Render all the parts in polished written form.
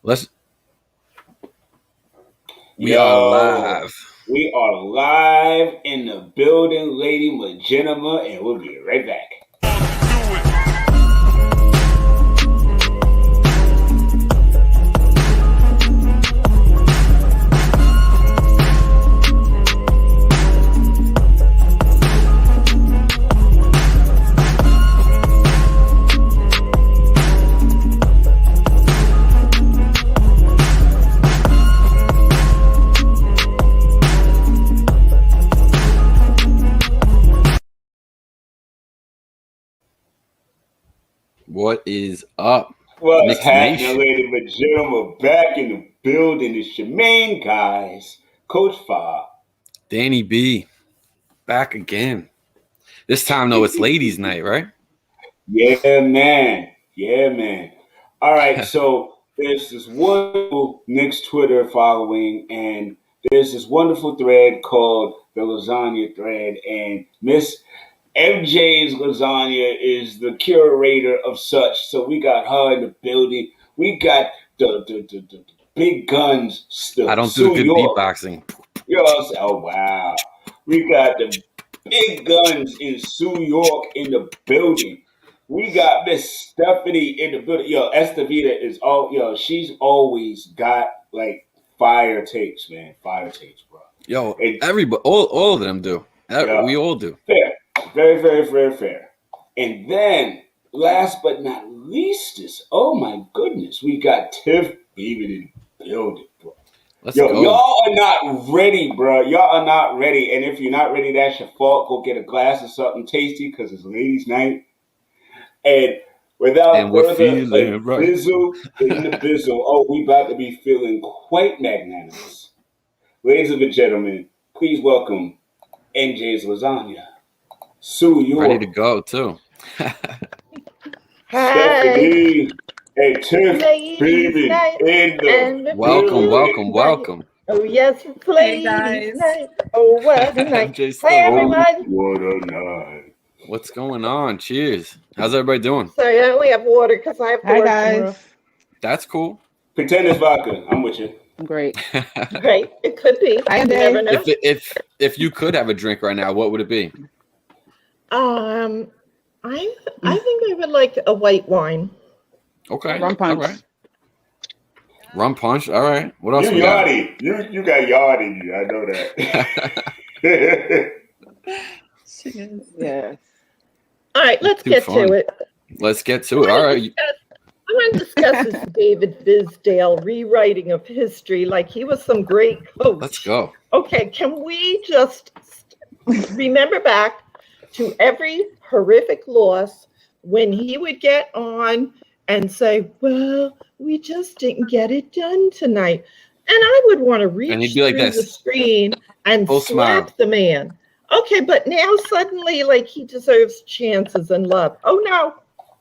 Let's. We are Yo, live. we are live in the building, lady Maginima, and we'll be right back. What is up, What's Knicks happening, Nation? lady Maginima? Back in the building. It's your main guys, Coach Fa. Danny B, back again. This time, though, it's ladies' night, right? Yeah, man. Yeah, man. All right, so there's this wonderful Knicks Twitter following, and there's this wonderful thread called the Lasagna thread, and Miss MJs Lasagna is the curator of such. So we got her in the building. We got the big guns, I the don't do the Sue good York. beatboxing. You know what I'm saying? Oh, wow. We got the big guns in Sue York in the building. We got Miss Stephanie in the building. Yo, Estephita is she's always got like fire tapes, man. Fire tapes, bro. Yo, And everybody, all of them do. yeah, We all do. fair. Very, very, very fair. And then, last but not least, oh my goodness, we got Tiff Beaman in the building, bro. Let's Yo, go. y'all are not ready, bro. Y'all are not ready. And if you're not ready, that's your fault. Go get a glass of something tasty because it's ladies' night. And And without we're further feeling right. bizzle in the bizzle, oh, we about to be feeling quite magnanimous. Ladies and gentlemen, please welcome MJ's Lasagna, Sue Ready to York, go, too. Hi, Stephanie, and Tiff ladies' Beaman night, in the and we're Welcome, building. welcome, welcome. oh yes, it's Hey ladies' guys. night. Oh what a night! MJ Hey still Oh, on. everyone. what a night. What's going on? Cheers. How's everybody doing? Sorry, I only have water because I have to Hi work guys. tomorrow. That's cool. Pretend it's vodka. I'm with you. I'm great. Right? It could be. Hi, You Dave. never know. if you could have a drink right now, what would it be? I think I would like a white wine. Okay. Rum punch. All right. Rum punch. All right. What else You we got? yardy. You got yard in you. I know that. Yeah. All right, let's Too get fun. to it. Let's get to it. All right. I want to discuss this David Fizdale rewriting of history like he was some great coach. Let's go. Okay, can we just remember back to every horrific loss when he would get on and say, well, we just didn't get it done tonight. And I would want to reach And he'd be like through the this. screen and Full slap smile. the man. Okay, but now suddenly like he deserves chances and love. Oh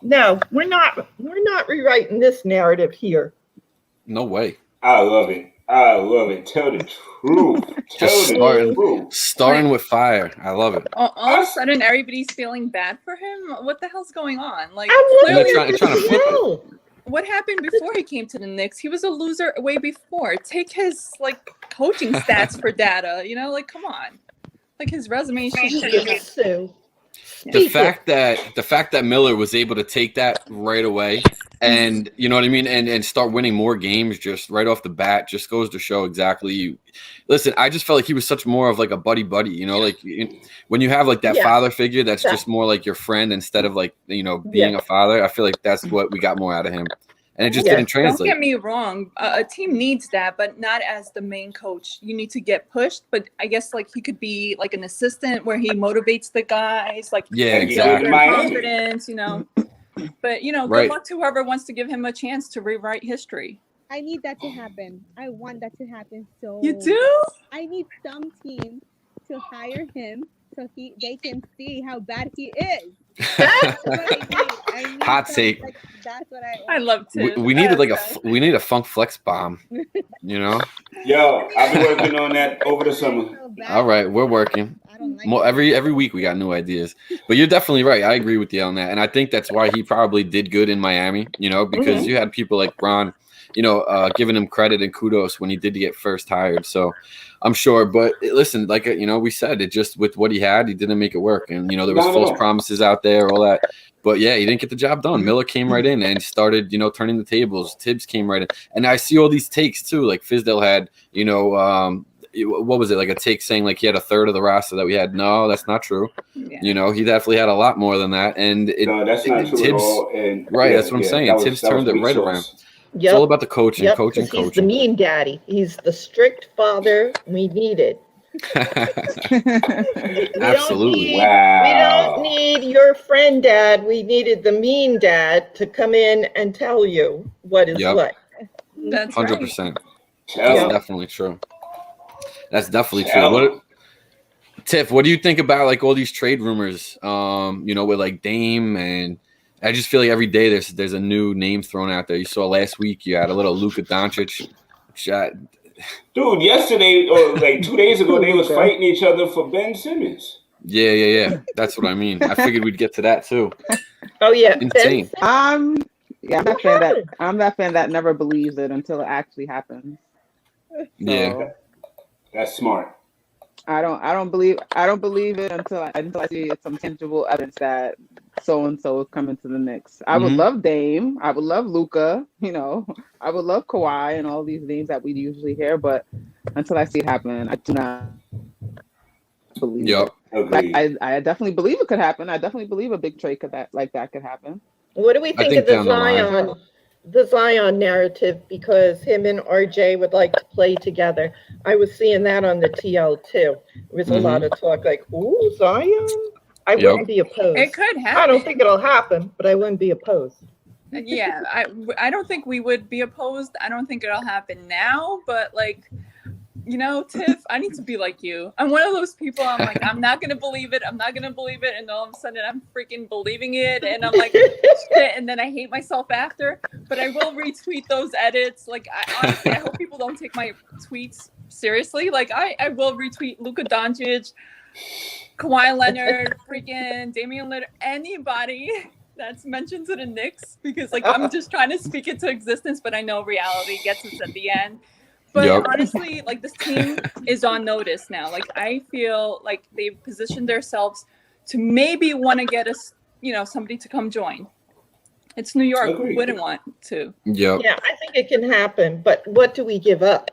no, we're not rewriting this narrative here. No way. I love it. I love it. Tell the truth. Tell Just the truth. starting with fire. I love it. All of a sudden, everybody's feeling bad for him. What the hell's going on? Like, I'm And they're wondering trying to flip it. no. what happened before he came to the Knicks? He was a loser way before. Take his coaching stats for data. Like, come on. Like his resume should be Sue. The fact that Miller was able to take that right away and you know what I mean and start winning more games just right off the bat just goes to show exactly. Listen, I just felt like he was such more of like a buddy, when you have like that father figure that's just more like your friend instead of being a father. I feel like that's what we got more out of him. And it just didn't translate. Don't get me wrong. A team needs that, but not as the main coach. You need to get pushed, but I guess he could be like an assistant where he motivates the guys, exactly. Confidence, But Right. good luck to whoever wants to give him a chance to rewrite history. I need that to happen. I want that to happen. So You do? I need some team to hire him so they can see how bad he is. That's what I need. Hot take. That's what I want. I love to. We needed we need a funk flex bomb, Yo, I've been working on that over the summer. All right, we're working. I don't like More every week we got new ideas. But you're definitely right. I agree with you on that. And I think that's why he probably did good in Miami, because you had people like Bron giving him credit and kudos when he did get first hired. So I'm sure. But listen, like we said, it just with what he had, he didn't make it work. And there was false promises out there, all that. But yeah, he didn't get the job done. Miller came right in and started, turning the tables. Tibbs came right in, and I see all these takes too. Like Fizdale had, what was it, like a take saying like he had a third of the roster that we had. No, that's not true. Yeah. He definitely had a lot more than that. And no, that's not true Tibbs, at all. And that's what I'm saying. Tibbs turned it right around. Yep. It's all about the coaching. Yep, coaching. He's the mean daddy. He's the strict father we needed. Absolutely. We don't need your friend dad. We needed the mean dad to come in and tell you what is what. That's 100%. Right. That's definitely true. That's definitely true. Tiff, what do you think about like all these trade rumors? With like Dame, and I just feel like every day there's a new name thrown out there. You saw last week you had a little Luka Doncic shot. Dude, yesterday or like 2 days ago, they was fighting each other for Ben Simmons. Yeah. That's what I mean. I figured we'd get to that too. Oh yeah, insane. I'm that fan that never believes it until it actually happens. Yeah, that's smart. I don't believe it until I see some tangible evidence that so and so is coming to the Knicks. I would love Dame. I would love Luka. I would love Kawhi and all these names that we usually hear. But until I see it happen, I do not believe it. I definitely believe it could happen. I definitely believe a big trade could happen. What do we think of the Zion narrative? Because him and RJ would like to play together. I was seeing that on the TL too. There was a lot of talk like, ooh, Zion? I wouldn't be opposed. It could happen. I don't think it'll happen, but I wouldn't be opposed. Yeah, I don't think we would be opposed. I don't think it'll happen now, but like, Tiff, I need to be like you. I'm one of those people, I'm like, I'm not going to believe it. And all of a sudden I'm freaking believing it. And I'm like, shit. And then I hate myself after. But I will retweet those edits. Like, honestly, I hope people don't take my tweets seriously. Like, I will retweet Luka Doncic, Kawhi Leonard, freaking Damian Lillard, anybody that's mentioned to the Knicks. Because, like, I'm just trying to speak it to existence. But I know reality gets us at the end. But honestly, like, this team is on notice now. Like, I feel like they've positioned themselves to maybe want to get us, somebody to come join. It's New York. Who wouldn't want to? Yeah, I think it can happen. But what do we give up?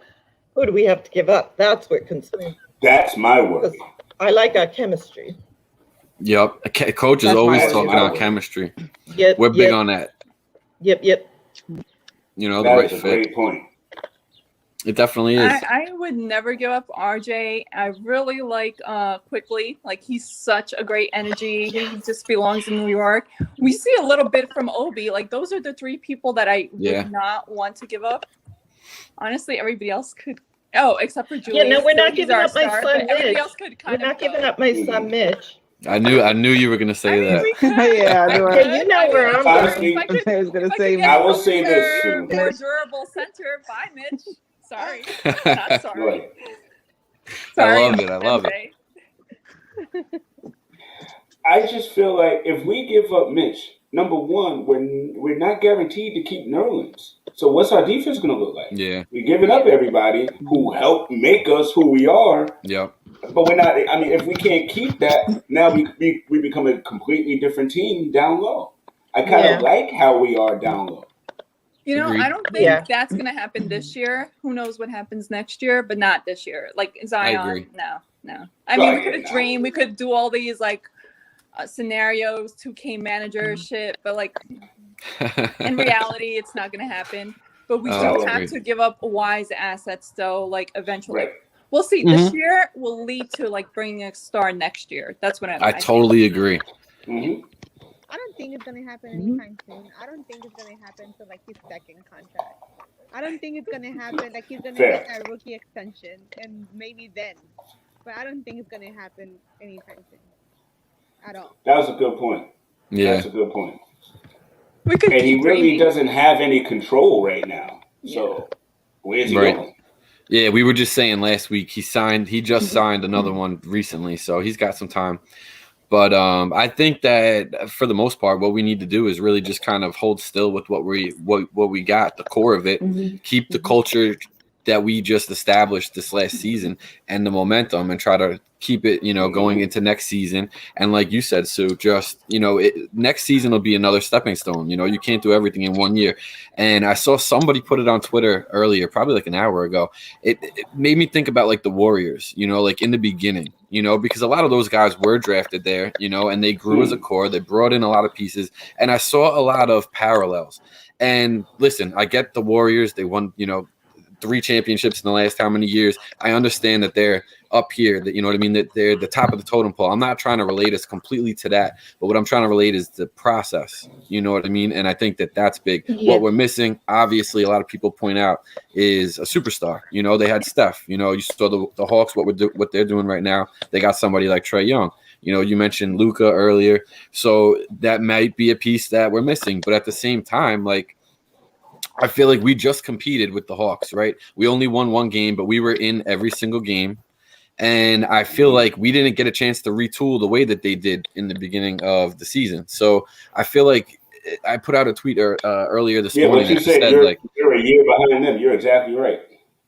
Who do we have to give up? That's what concerns me. That's my worry. I like our chemistry. Yep. Coach is always talking on chemistry. Yep. We're big on that. Yep. The right fit. Great point. It definitely is. I would never give up RJ. I really like Quickly. Like, he's such a great energy. He just belongs in New York. We see a little bit from Obi. Like, those are the three people that I would not want to give up. Honestly, everybody else could. Oh, except for Julius. Yeah, no, we're not giving up my son Mitch. Everybody else could we're not giving up my son Mitch. I knew you were gonna say that. You know where I'm going. I will say this too. More durable center by Mitch. Sorry. Not sorry. I love it. I just feel like if we give up Mitch, number one, we're not guaranteed to keep Nerlens. So what's our defense going to look like? Yeah. We're giving up everybody who helped make us who we are. Yep. But we're not. I mean, if we can't keep that, now we become a completely different team down low. I kind of like how we are down low. Agreed. I don't think that's going to happen this year. Who knows what happens next year, but not this year. Like Zion, no. I mean, we could dream. We could do all these like scenarios, 2K manager shit, but like in reality, it's not going to happen. But we do have to give up wise assets, though. Like eventually, we'll see. This year will lead to like bringing a star next year. That's what I totally agree. I don't think it's going to happen anytime soon. I don't think it's going to happen to like his second contract. I don't think it's going to happen. Like, he's going to get that rookie extension and maybe then. But I don't think it's going to happen anytime soon at all. That was a good point. Yeah. That's a good point. And he really doesn't have any control right now. So where's he going? Yeah, we were just saying last week he just signed another one recently, so he's got some time. But I think that for the most part, what we need to do is really just kind of hold still with what we got, the core of it, keep the culture that we just established this last season and the momentum, and try to keep it, going into next season. And like you said, Sue, just, next season will be another stepping stone. You can't do everything in 1 year. And I saw somebody put it on Twitter earlier, probably like an hour ago. It made me think about like the Warriors, like in the beginning, because a lot of those guys were drafted there, and they grew as a core. They brought in a lot of pieces, and I saw a lot of parallels. And listen, I get the Warriors. They won, 3 championships in the last how many years. I understand that they're up here, that, that they're the top of the totem pole. I'm not trying to relate us completely to that, but what I'm trying to relate is the process. You know what I mean? And I think that that's big. Yeah. What we're missing, obviously, a lot of people point out, is a superstar. They had Steph. You saw the Hawks, what they're doing right now. They got somebody like Trae Young. You mentioned Luka earlier, so that might be a piece that we're missing. But at the same time, like, I feel like we just competed with the Hawks, right? We only won 1 game, but we were in every single game. And I feel like we didn't get a chance to retool the way that they did in the beginning of the season. So I feel like I put out a tweet earlier this morning. But you said you're a year behind them. You're exactly right.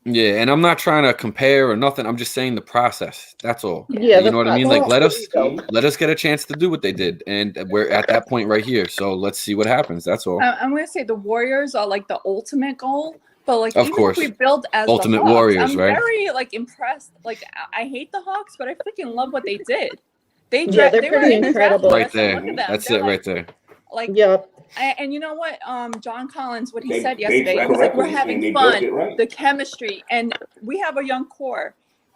Yeah, and I'm not trying to compare or nothing. I'm just saying the process. That's all. Yeah, you know what I mean? Like, let us get a chance to do what they did, and we're at that point right here. So let's see what happens. That's all. I'm gonna say the Warriors are like the ultimate goal, but like, of course, if we build as ultimate the Hawks, Warriors, I'm right? very like impressed. Like, I hate the Hawks, but I freaking love what they did. They they're pretty incredible. Right there. That's it, right there. Like, yep. And you know what, John Collins, what he said yesterday, he was like, we're having fun, the chemistry, and we have a young core.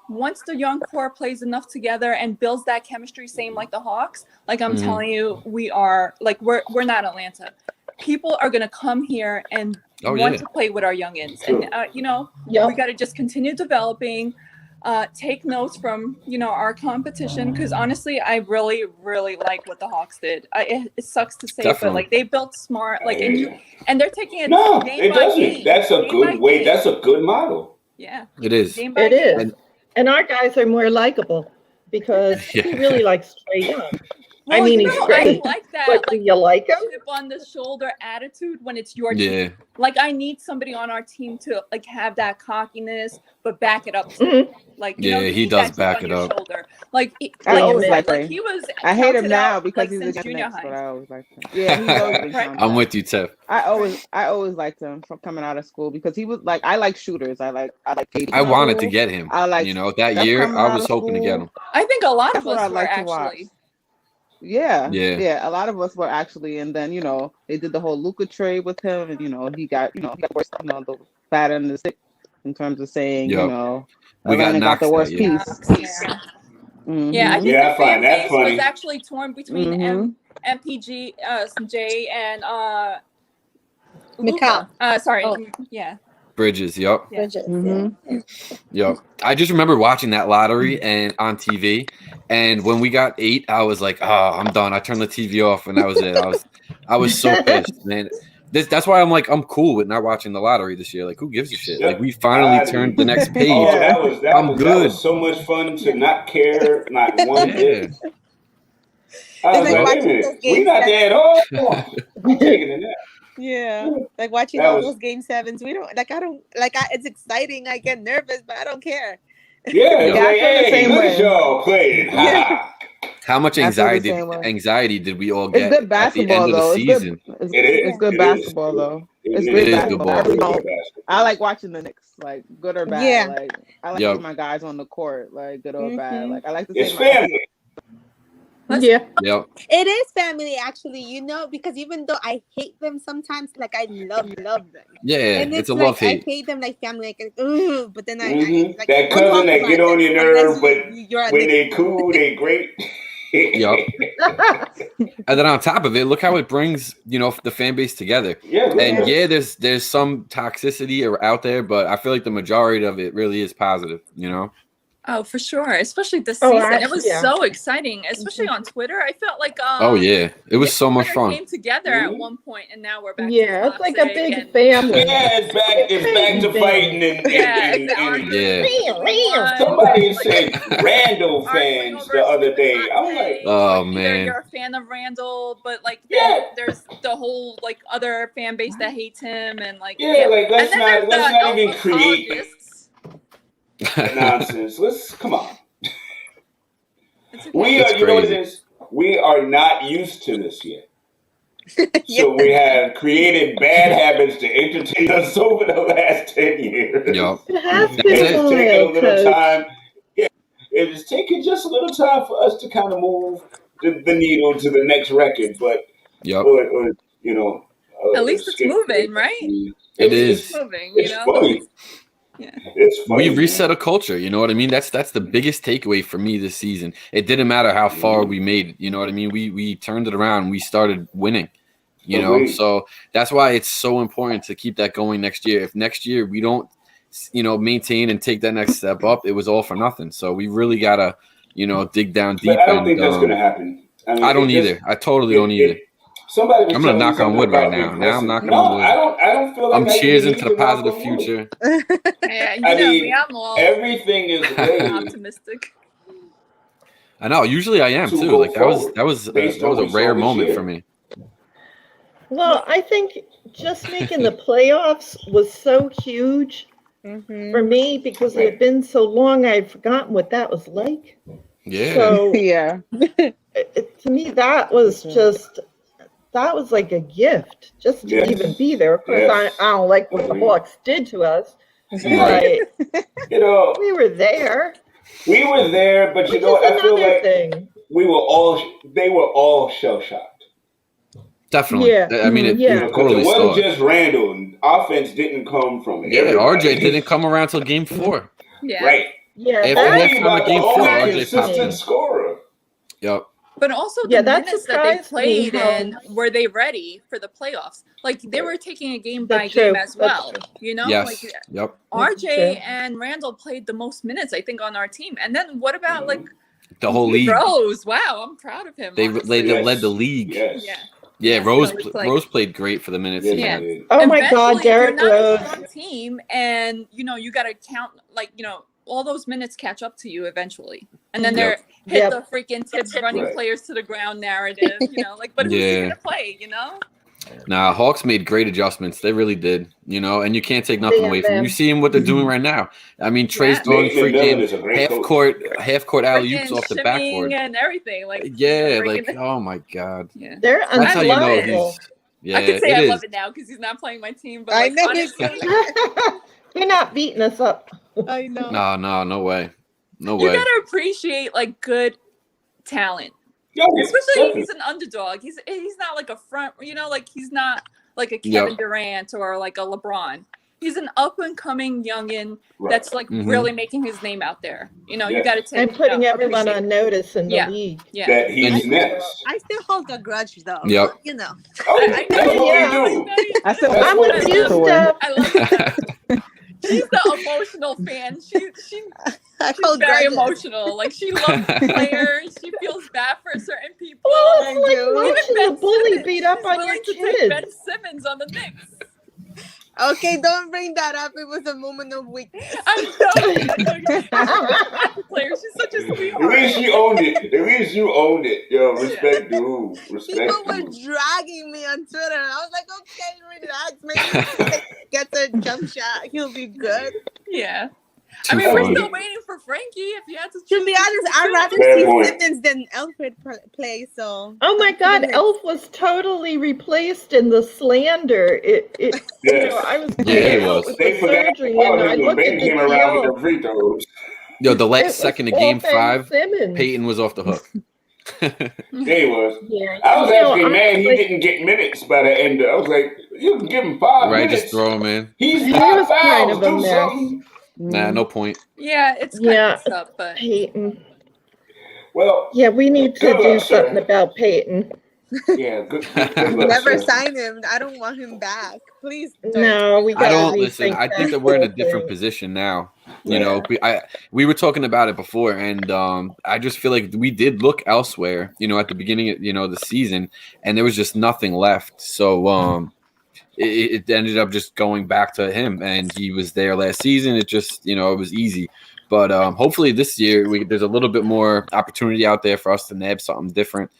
Once the young core plays enough together and builds that chemistry, same like the Hawks, like I'm telling you, we are, like, we're not Atlanta. People are going to come here and want to play with our youngins. And, we got to just continue developing, take notes from, our competition. Because honestly, I really, really like what the Hawks did. It sucks to say, but like, they built smart, like, and they're taking it game by game. That's a good way. That's a good model. Yeah, it is. It is. And our guys are more likable because he really likes Trae Young. Well, I mean, he's great. I like that. But do you like him? Chip on the shoulder attitude when it's your team. Like, I need somebody on our team to like have that cockiness, but back it up. Like, he does back it up. Shoulder. Like, I always like him. He was. I hate him now because like, he's a junior Knicks, high. but I always liked him. Yeah, he's always been I'm with you, Tiff. I always liked him from coming out of school because he was like, I like shooters. I like KD. I wanted to get him. I like that year. I was hoping to get him. I think a lot of us were actually. Yeah. A lot of us were actually, and then they did the whole Luka trade with him, and he got worse, the fat end of the stick in terms of saying, we got the worst piece. Yeah. I think I find that funny. Was actually torn between MPG, Jay, and Mikal. Bridges, yep. Bridges, Yep. I just remember watching that lottery and on TV, and when we got 8, I was like, "Oh, I'm done." I turned the TV off, and that was it. I was so pissed, man. That's why I'm cool with not watching the lottery this year. Like, who gives a shit? Like, we finally turned the next page. That was so much fun to not care, not one bit. I was like, wait a minute, we not there at all. I'm taking it now. Yeah, like watching all those game 7s. We don't like. It's exciting. I get nervous, but I don't care. Yeah, hey, look at y'all playing. How much anxiety did we all get good basketball, at the end of the season? It's good basketball, though. It's good basketball. I like watching the Knicks, like, good or bad. Yeah. Like, I like to see my guys on the court, like, good or bad. Like, I like to see it's family. Yeah. Yep. It is family, actually, because even though I hate them sometimes, like, I love them. Yeah, and it's a like, love-hate. I hate them like family, like, but then I like, that cousin that get on your nerve, but when they cool, they great. Yep. And then on top of it, look how it brings, the fan base together. And there's some toxicity out there, but I feel like the majority of it really is positive, Oh, for sure. Especially this Oh, season. It was yeah. so exciting, especially on Twitter. I felt like Oh yeah, it was so much Twitter fun. came together at one point, and now we're back Yeah, to it's like a toxic big and family. Yeah, it's back to fighting Yeah. somebody like, said Randall arguing fans over the who other to day. not I'm like, say. Oh, Either man. you're a fan of Randall, but like Yeah. then there's the whole like other fan base that hates him, and like yeah, like and then there's let's the not even create apologists. nonsense. Let's come on. It's okay. We It's are, you know what it crazy. is? We are not used to this yet. So we have created bad habits to entertain us over the last 10 years. Yup. It has That's been it. It's taken a wild, little Coach. time. Yeah, it is taking just a little time for us to kind of move the needle to the next record, but Yup. or you know, At least it's moving, right? It It's is. moving, It's funny. Yeah. It's funny. We reset a culture, you know what I mean? That's the biggest takeaway for me this season. It didn't matter how far we made it, you know what I mean? We turned it around. We started winning, you know? Agreed. So that's why it's so important to keep that going next year. If next year we don't, maintain and take that next step up, it was all for nothing. So we really got to, dig down deep. But I don't and, think that's going to happen. mean, I don't either. I totally don't either. Somebody was I'm gonna telling me knock on something wood right about now. Now I'm regressing. knocking on wood. I don't feel like I'm I even cheersing need to the knock positive on wood. future. Yeah, I mean, me, I'm all everything is ready optimistic. I know. Usually I am to too. go Like forward that was based a on what we rare saw this moment year. for me. Well, I think just making the playoffs was so huge for me because it had been so long I'd forgotten what that was like. Yeah. So Yeah. to me, that was like a gift just to Yes. even be there. Of course, Yes. I don't like what the Agreed. Hawks did to us, Right. but You know, we were there. we were there, but you Which know is what? I feel another like thing. they were all shell shocked. Definitely. Yeah. I mean, Mhm. you Yeah. Because totally it saw wasn't it. just Randall. And offense didn't come from Yeah, everybody. RJ didn't come around till game 4. Yeah. Right. Yeah, After that, Only halftime about of the game 4, only RJ popped consistent in. scorer. Yep. But also Yeah, the that minutes that they surprised me played how- in, were they ready for the playoffs? Like they were taking a game by That's game true. as That's well. true. You know, Yes. like Yep. RJ true. and Randall played the most minutes, I think, on our team. And then what about like The whole league. Rose? Wow, I'm proud of him. They honestly. led the league. Yes. Yeah. Yeah, Yeah, Rose so it's like- Rose played great for the minutes. Yes, he he had. did. Oh my God, Eventually, if Derrick you're not Rose. a strong team, and you got to count all those minutes catch up to you eventually, and then they're hit Yep. the freaking tips running Right. players to the ground narrative. But who's Yeah. gonna play? Nah, Hawks made great adjustments. They really did. And you can't take nothing Damn away from them. them. You see what they're doing right now. I mean, Trey's Yeah. throwing Nathan McMillan is a freaking great half court alley oops Freaking off the shimmying backboard. and everything. Like Yeah, freaking- like oh my God. yeah. They're That's how you know unblockable. he's. Yeah, I can say it I is. love it now because he's not playing my team. But I like, know. honestly, You're not beating us up. I know. No way. No you way. gotta appreciate like good talent. Yeah, Especially if definitely. he's an underdog. He's not like a front, like he's not like a Kevin Durant or like a LeBron. He's an up and coming youngin Right. that's like Mhm. really making his name out there. You Yes. got to take And putting everyone appreciate on notice in the Yeah. league. Yeah. That he's And- next. I still hold a grudge though. Yep. But, you know. Oh, I that's what Yeah. we do. I said I'm what with we you, do. Steph. I love that. She's the emotional fan. She's I hold very grudges. emotional. Like she loves the players. She feels bad for certain people. Well, I it's like do. watching Ben the bully Simmons. beat up She's on your willing to take Ben kids. Simmons on the Knicks. Okay, don't bring that up. It was a moment of weakness. I'm joking. Player. She's such a At sweetheart. least you owned it. At least you owned it. Yo, respect dude. Respect People were dude. dragging me on Twitter. I was like, okay, relax. Maybe he gets a jump shot. He'll be good. Yeah. Too I mean, we're funny. still waiting for Frankie. If you had to To choose be honest, I'd rather Fair see point. Simmons than Alfred play. So. Oh my God, Elf was totally replaced in the slander. Yes. I was Yeah, he getting out was. with They the forgot surgery and about I him when looked at Ben the came around with deal. the free throws. Yo, the It last was second of all game Ben 5, Simmons. Peyton was off the hook. Yeah, he was. Yeah. I was actually mad he honestly, didn't get minutes by the end of it. I was like, you can give him 5 Right, minutes. just throw him in. He's He got was kind fouls. of a Do mess. something. Nah, no point. Yeah, it's kind Yeah. of messed up, but Peyton. Well, Yeah, we need to Good do luck, sir. something about Peyton. yeah, good luck, Never sir. sign him. I don't want him back. Please don't. No, we I gotta don't listen. rethink I think that we're in a whole different thing. position now. You know, we were talking about it before, and I just feel like we did look elsewhere. You know, at the beginning of the season, and there was just nothing left. So it ended up just going back to him, and he was there last season. It just it was easy. But hopefully this year there's a little bit more opportunity out there for us to nab something different.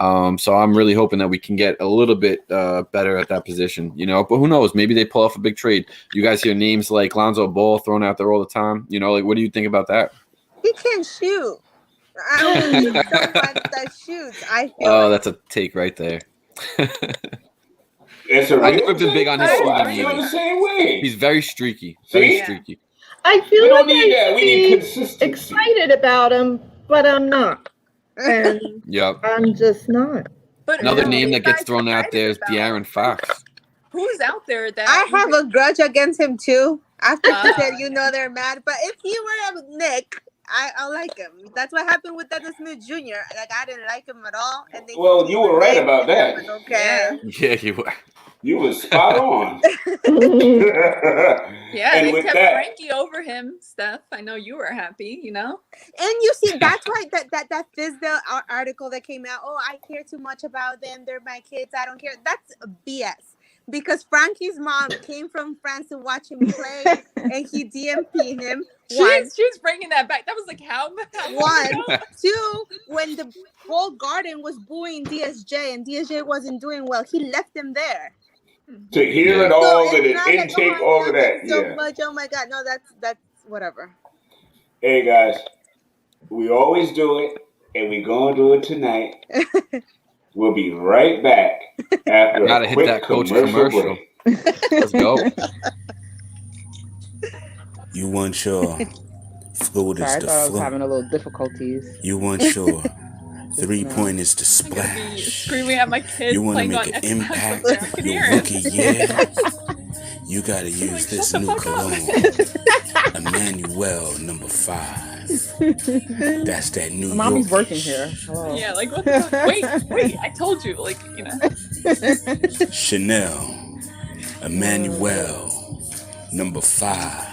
So I'm really hoping that we can get a little bit better at that position, but who knows? Maybe they pull off a big trade. You guys hear names like Lonzo Ball thrown out there all the time. Like, what do you think about that? He can't shoot. I don't need someone that shoots. I feel Oh, that's a take right there. I've never been big on his shooting. I feel the same way. He's very streaky. Very streaky. I feel We don't like need that. I We should need be consistency. excited about him, but I'm not. And Yep. I'm just not. But Another who name are that you gets guys thrown out there is excited about? De'Aaron Fox. Who's out there that I have a grudge against him too. After he said, Ah. they're mad. But if he were a Nick, I like him. That's what happened with Dennis Smith Jr. Like, I didn't like him at all. And then Well, you were right about that. Okay. Yeah, you were. You was spot on. Yeah, And they with kept that- Frankie over him, Steph. I know you were happy, And you see, that's why that Fisdale article that came out, oh, I care too much about them. They're my kids. I don't care. That's BS. Because Frankie's mom came from France to watch him play, and he DMP'd him. She's bringing that back. That was like how One, two, when the whole garden was booing DSJ and DSJ wasn't doing well, he left them there. To hear Yeah. it all So and it's not an like, intake, oh, all of I love that. them so Yeah. much. Oh my God, no, that's whatever. Hey guys, we always do it, and we gonna do it tonight. We'll be right back after Gotta a hit quick that coach commercial commercial. break. Let's go. You want your floaters Sorry, I to thought I was float. having a little difficulties. You want your 3-pointers to I'm gonna be splash. screaming at my kids You want to playing on make an Xbox impact up there. I can your hear it. rookie year. You gotta use this shut the new fuck up. cologne, Emmanuel number 5. That's that New Mommy's York. working here. Hello. Yeah, like what the fuck? Wait, I told you, Chanel, Emmanuel number 5.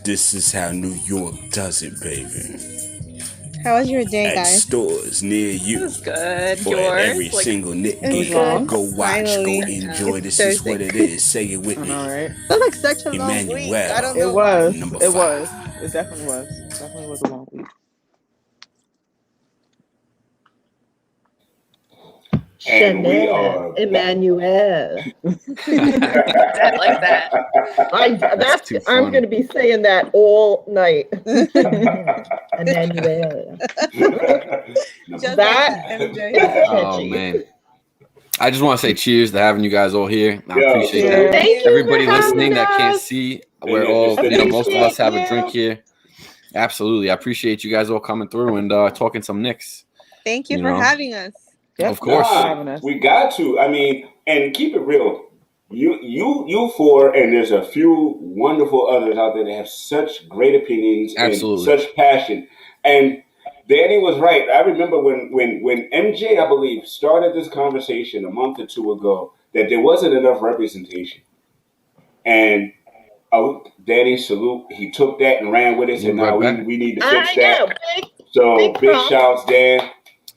This is how New York does it, baby. How was your day, At guys? stores near It you. was good. Or at Yours, every like, single Nick It was game. long. Go watch, Finally. go enjoy. It's This is Thursday. what it is. Say it with I me. know, right? That was like such a long week. Emmanuel. I don't know. It was. Number It 5. was. It definitely was. Definitely was a long week. And we Chanel, are back. Emmanuel. I like that. too I'm funny. going to be saying that all night. Emmanuel. Just That- like MJ. Oh man. I just want to say cheers to having you guys all here. I Yeah, appreciate cheers. that. Thank you Everybody for having listening that can't us. see, we're Yeah, all, just most of us have a appreciate drink here. Absolutely. I appreciate you guys all coming through and talking some Knicks. Thank you You for know. having us. Yep. Of course. Thanks for having us. We got to. I mean, and keep it real. You four, and there's a few wonderful others out there that have such great opinions Absolutely. and such passion. And Danny was right. I remember when MJ, I believe, started this conversation a month or two ago that there wasn't enough representation. And Danny, salute. He took that and ran with it, and now Right back. we need to fix I know. that. So big big props. shouts, Dan.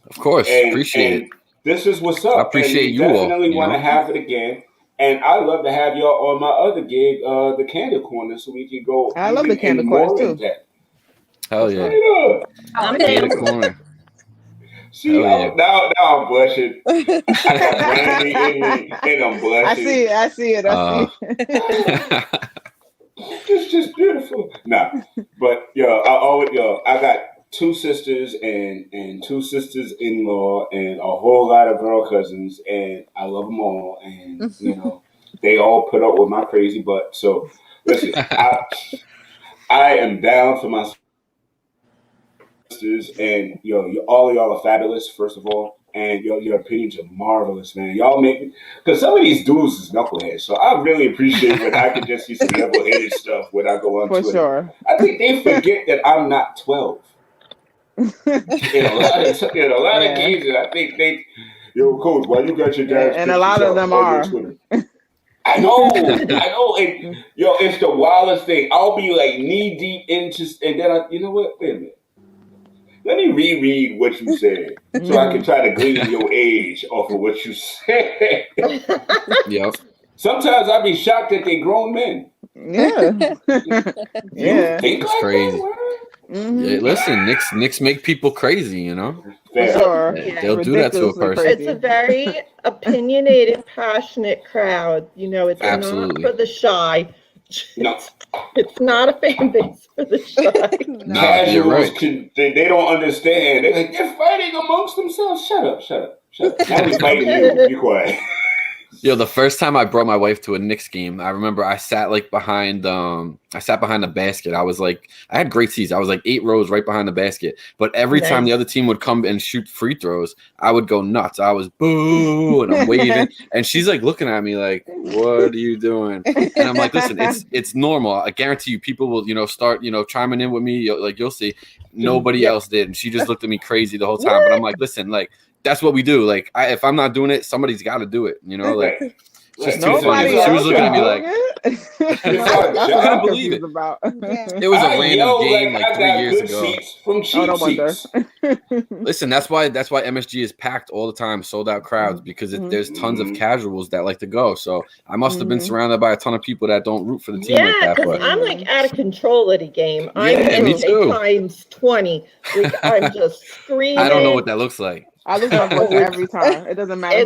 Of course. Appreciate it. This is what's up. I appreciate and we you all, definitely you want to know? have it again. And I'd love to have y'all on my other gig, the Candle Corner, so we can go. I love the even Candle more Corners, in too. depth. Hell yeah. Straight up. I'm In down. the corner. See, Hell now I'm blushing. I got brandy in me, and I'm I blushing. see it. I see it. I see it. It's just beautiful. Nah, but I got 2 sisters and 2 sisters-in-law and a whole lot of girl cousins, and I love them all. And they all put up with my crazy butt. So listen, I am down for my sisters, and all of y'all are fabulous. First of all. And your opinions are marvelous, man. Y'all make me, because some of these dudes is knuckleheads. So I really appreciate when I can just see some level-headed stuff when I go on For Twitter. sure. I think they forget that I'm not 12. In a lot of cases, I think they, coach, why you got your dad's And a lot of them on your are. Twitter? I know. And, yo, it's the wildest thing. I'll be like knee deep into, and then you know what? Wait a minute. Let me reread what you said so I can try to glean your age off of what you said. Yep. Sometimes I be shocked that they grown men. Yeah. You think It's like crazy. that? Yeah, listen, Knicks make people crazy, you know. Fair. Sure. They'll do that to a Ridiculously person. crazy. It's a very opinionated, passionate crowd. You know, it's Absolutely. not for the shy. No. It's not a fan base for the shy. Nah, you're right. They don't understand. They're like, they're fighting amongst themselves. Shut up. Now we fighting you. Be quiet. Yo, the first time I brought my wife to a Knicks game, I remember I sat behind the basket. I had great seats. I was like 8 rows right behind the basket. But every time the other team would come and shoot free throws, I would go nuts. I was boo and I'm waving. And she's like looking at me like, what are you doing? And I'm like, listen, it's normal. I guarantee you people will, start, chiming in with me. You'll see. Nobody else did. And she just looked at me crazy the whole time. But I'm like, listen, that's what we do. If I'm not doing it, somebody's got to do it. It's just too funny. She was looking at me like, I couldn't believe it. It was a random game 3 years ago. From cheap seats. Listen, that's why MSG is packed all the time, sold out crowds, because there's tons of casuals that like to go. So I must have been surrounded by a ton of people that don't root for the team like that. Because I'm out of control of the game. I'm me too. times 20. I'm just screaming. I don't know what that looks like. I lose my voice every time. It doesn't matter.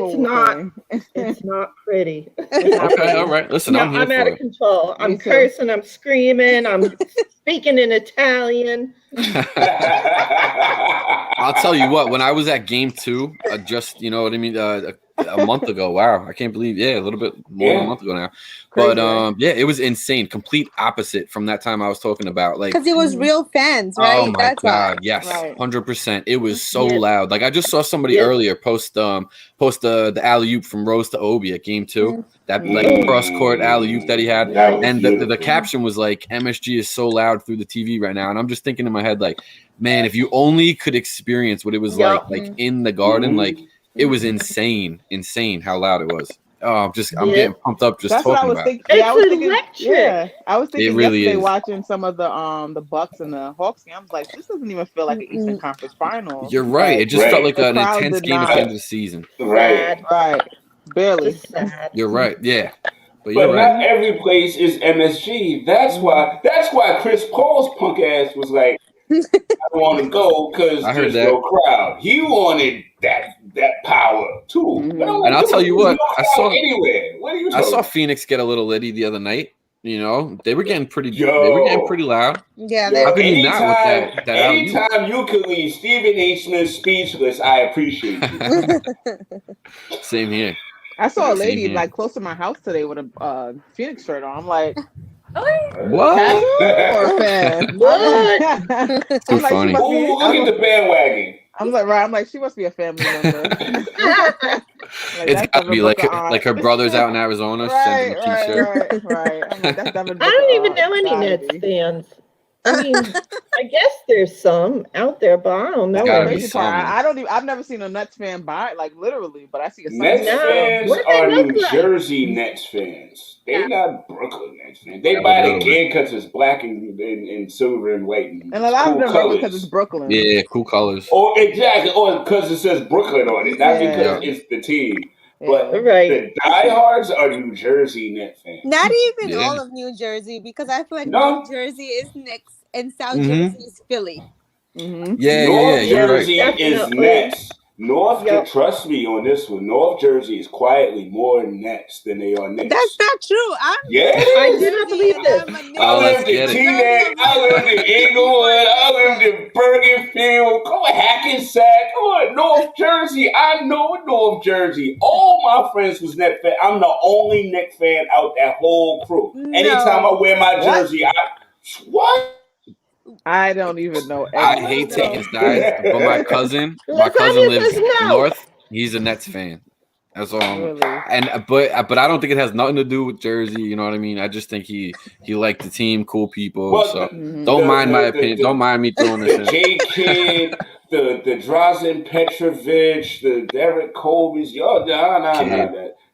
It's not pretty. Okay, all right. Listen, I'm out of control. I'm cursing. I'm screaming. I'm speaking in Italian. I'll tell you what. When I was at Game 2, just a month ago. Wow, I can't believe. Yeah, a little bit more than a month ago now. Crazy, but it was insane. Complete opposite from that time I was talking about. Because it was real fans, right? Oh my God, yes, 100%. It was so loud. I just saw somebody earlier post the alley oop from Rose to Obi at Game 2. That cross court alley oop that he had, and the caption was like, "MSG is so loud through the TV right now." And I'm just thinking in my head like, man, if you only could experience what it was like in the Garden, it was insane how loud it was. Oh, I'm getting pumped up just That's talking what I was about thinking. it. I was thinking, I was thinking it really yesterday is. watching some of the Bucks and the Hawks game. I was like, this doesn't even feel like an Eastern Conference final. You're right. It just felt like an intense game at the end of the season. Right. Barely. You're right. Yeah. But you're right. not every place is MSG. That's why Chris Paul's punk ass was like, I don't want to go because there's no crowd. He wanted that power too. And I'll tell you what, I saw talking? Phoenix get a little litty the other night. They were getting pretty loud. Yeah. How could you not with that anytime you can leave Stephen A. Smith speechless, I appreciate you. Same here. I saw a lady close to my house today with a Phoenix shirt on. I'm like, what? Or fan? What? Too funny. Look at the bandwagon. I'm like, she must be a family member. It's gotta be like her brother's out in Arizona. Right. I'm like, that's I don't even know any Nets fans. I mean, I guess there's some out there, but I don't know. I've never seen a Nets fan buy literally, but I see a Nets fans are New Jersey Nets fans. They're not Brooklyn Nets fans. They buy the game because it's black and silver and white and a lot of them because it's Brooklyn. Yeah, cool colors. Or exactly, or because it says Brooklyn on it, not because it's the team. But the diehards are New Jersey Net fans. Not even all of New Jersey, because I feel like New Jersey is Knicks and South Jersey is Philly. North Jersey is Nets. Trust me on this one. North Jersey is quietly more Nets than they are Knicks. That's not true. I do not believe this. I lived in Teaneck. I lived in Inglewood. I lived in Bergenfield. Come on, Hackensack. Come on, North Jersey. I know North Jersey. All my friends was Net fan. I'm the only Net fan out that whole crew. Anytime I wear my jersey, what? I don't even know. I hate taking sides, but my cousin lives north. He's a Nets fan. That's all. But I don't think it has nothing to do with Jersey. You know what I mean? I just think he liked the team, cool people. Well, so don't mind my opinion. Don't mind me throwing this in. J Kid, the Drazen Petrovic, the Derek Colby's.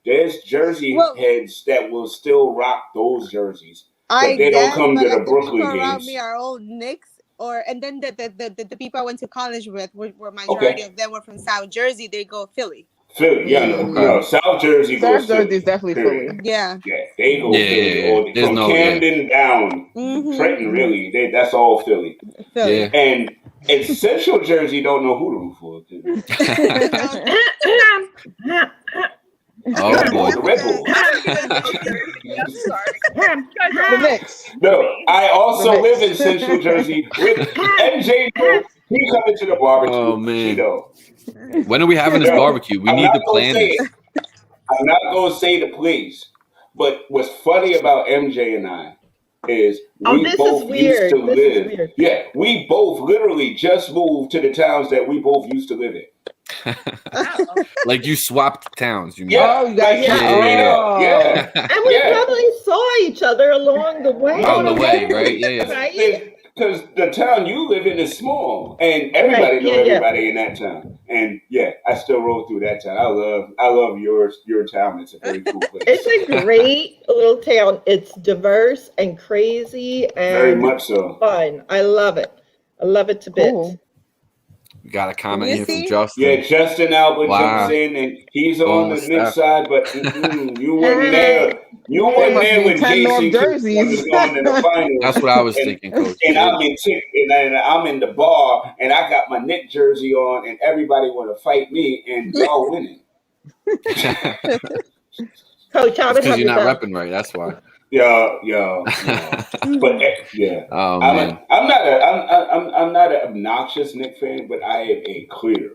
there's jersey Well- heads that will still rock those jerseys. I they don't guess, come but to the like Brooklyn people around games. me are old Knicks, and then the people I went to college with were majority of them were from South Jersey. They go Philly. Philly, yeah, no, South Jersey goes South Jersey Philly. is definitely Period. Philly. Yeah. Yeah, they go Yeah, Philly. yeah. Or There's from no- Camden down, Mhm. Trenton, really, that's all Philly. Philly. Yeah. And Central Jersey don't know who to root for. Oh boy. The Red Bulls. I'm sorry. The Knicks. No, I also The Knicks. live in Central Jersey with MJ. He coming to the barbecue. Oh, man. You know. When are we having this Yo, barbecue? We I'm need not to gonna plan say this. it. I'm not going to say the place, but what's funny about MJ and I is we this both is weird. used to This is live. weird. Yeah, we both literally just moved to the towns that we both used to live in. Like you swapped towns, you mean? Yeah, Oh, you guys- like, yeah. And we probably saw each other along the way. On the way, right? Yeah. Right? Because the town you live in is small, and everybody Right, know yeah, everybody in that town. And yeah, I still roll through that town. I love your town. It's a very cool place. It's a great little town. It's diverse and crazy and Very much so. fun. I love it. I love it to bits. Cool. We got a comment You here from see? Justin. Yeah, Justin Albert Wow. jumps in, and he's Going on the with Knicks Steph. side, but you weren't there. You weren't must there be when 10 North Jason jerseys. was going to the finals. That's what I was And- thinking, Coach. And I'm in the bar, and I got my Knick jersey on, and everybody want to fight me, and y'all winning. Coach, I would Because have you're not your back. Oh, repping right. That's why. Yo. But yeah, Oh man. I'm not an obnoxious Knick fan, but I am a clear,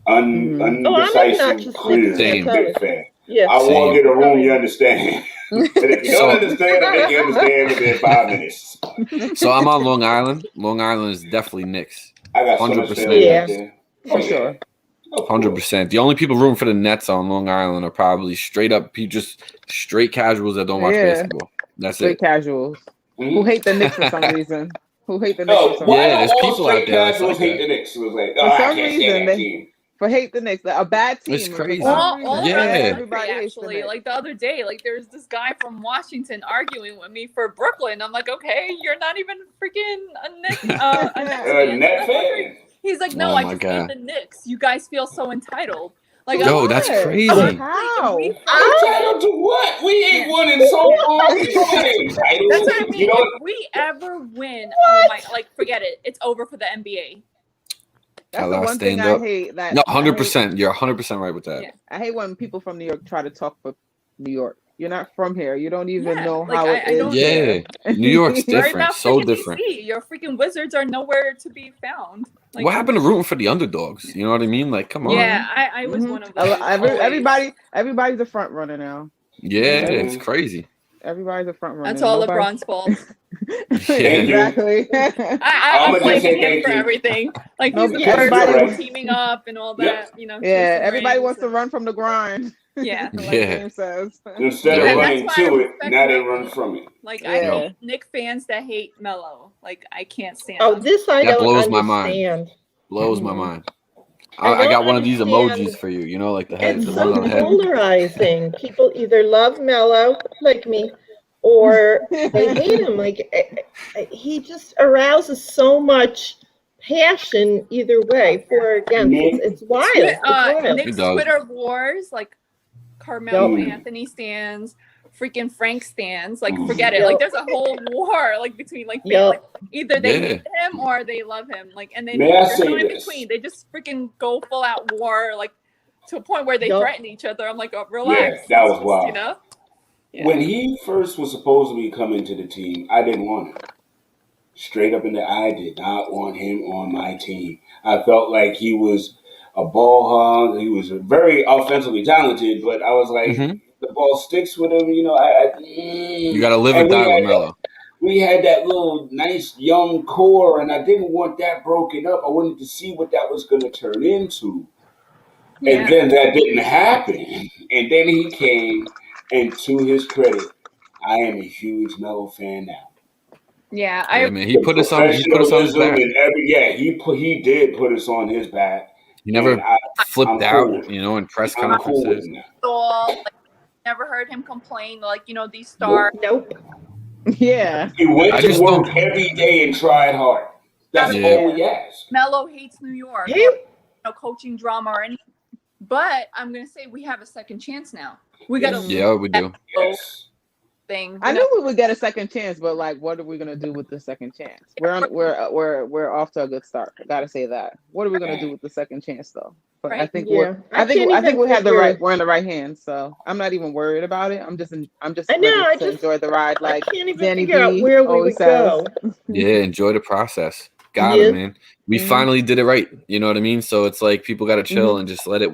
undecisive, obnoxious clear Knick fan. Knick fan. Yeah. I walk Same. in a room, you understand. But if you don't understand, I make you understand within 5 minutes. So I'm on Long Island. Long Island is definitely Knicks. I got so much 100%. family Yeah. out there. For sure. 100%. The only people rooting for the Nets on Long Island are probably just straight casuals that don't watch Yeah. basketball. That's Straight it. casuals Mhm. who hate the Knicks for some reason. Who hate the Knicks No, for some why Yeah, do there's all people out straight there that's casuals like hate that. the Knicks? It was like, For I some can't reason, stand that they- team. for hate the Knicks. A bad team. It's For crazy. some All reason, around the Yeah. country, everybody hates the actually. Knicks. Like the other day, like there's this guy from Washington arguing with me for Brooklyn. I'm like, okay, you're not even freaking a Knicks fan. Net fan. He's like, no, Oh I my just God. hate the Knicks. You guys feel so entitled. Like, Yo, I'm that's like, crazy. honestly, How? we- Entitled to what? We ain't won in so long. We don't get entitled. That's what I mean. You know, If we ever win, oh my, like, forget it. It's over for the NBA. That's the Hello, one thing stand I up. hate. That No, I hate- 100%. You're 100% right with that. Yeah. I hate when people from New York try to talk for New York. You're not from here. You don't even Yeah, know like, how I it is. don't- Yeah. New York's Worry different. about So freaking different. DC. Your freaking Wizards are nowhere to be found. Like, What happened to rooting for the underdogs? You know what I mean? Like, come on. Yeah, I was Mhm. one of those. Everybody's a front runner now. Yeah, Mhm. it's crazy. Everybody's a front runner. That's all Nobody- LeBron's fault. Thank you. Exactly. I'ma I'm just blaming say him thank for you. everything. Like No, he's the everybody- person Right. teaming up and all Yep. that. You know. Yeah, chasing everybody rings wants to and- run from the grind. Yeah. like Yeah. James says. Instead Yeah. of That's running why I to it, respect now they Melo. run from it. Like I Yeah. hate Knicks fans that hate Melo. Like I can't stand. Oh, him. this I That don't blows my mind. understand. Blows my mind. I I got don't one of these understand. emojis for you. You know, like the head, It's the so one on the head. polarizing. People either love Mello, like me, or they hate him. Like he just arouses so much passion either way, for or against. It's wild. It's wild. Knicks It does. Twitter wars, like Carmelo Yep. Anthony stands, freaking Frank stands. Like Mm. forget it. Yep. Like there's a whole war like between like, Yep. like either they Yeah. hate him or they love him. Like and then May I there's say no in this? between. They just freaking go full out war, like to a point where they Yep. threaten each other. I'm like, oh, relax. Yeah, that It's was just, wild. You know. Yeah. When he first was supposed to be coming to the team, I didn't want him. Straight up in the eye, did not want him on my team. I felt like he was a ball hog. He was very offensively talented, but I was like, Mhm. the ball sticks with him. You know, You got to live And and die we with had Melo. We had that little nice young core, and I didn't want that broken up. I wanted to see what that was going to turn into. Yeah. And then that didn't happen. And then he came, and to his credit, I am a huge Melo fan now. Yeah, Yeah, man. He put us on his Professionalism back. and he did put us on his back. He never And I'm flipped cool out, with it. you know, in press I'm cool with conferences. him now. all like never heard him complain. Like, you know, these stars. Nope. Yeah. He went I to just work don't- every day and tried hard. That's Yeah. all he asked. Melo hates New York. He- Or, coaching drama or anything. But I'm gonna say we have a second chance now. We gotta Yes. Yeah, we do. Yes. thing. I knew we would get a second chance, but like, what are we gonna do with the second chance? We're off to a good start. I gotta say that. What are we gonna do with the second chance, though? But I Right. think Yeah. I think can't we have the figure- right. We're in the right hands, so I'm not even worried about it. I'm just I know, ready I to just- enjoy the ride. I Like can't even Danny figure out B where we always would says. go. Yeah, enjoy the process. Got Yeah. it, man. We Mhm. finally did it right. You know what I mean? So it's like people got to chill and just let it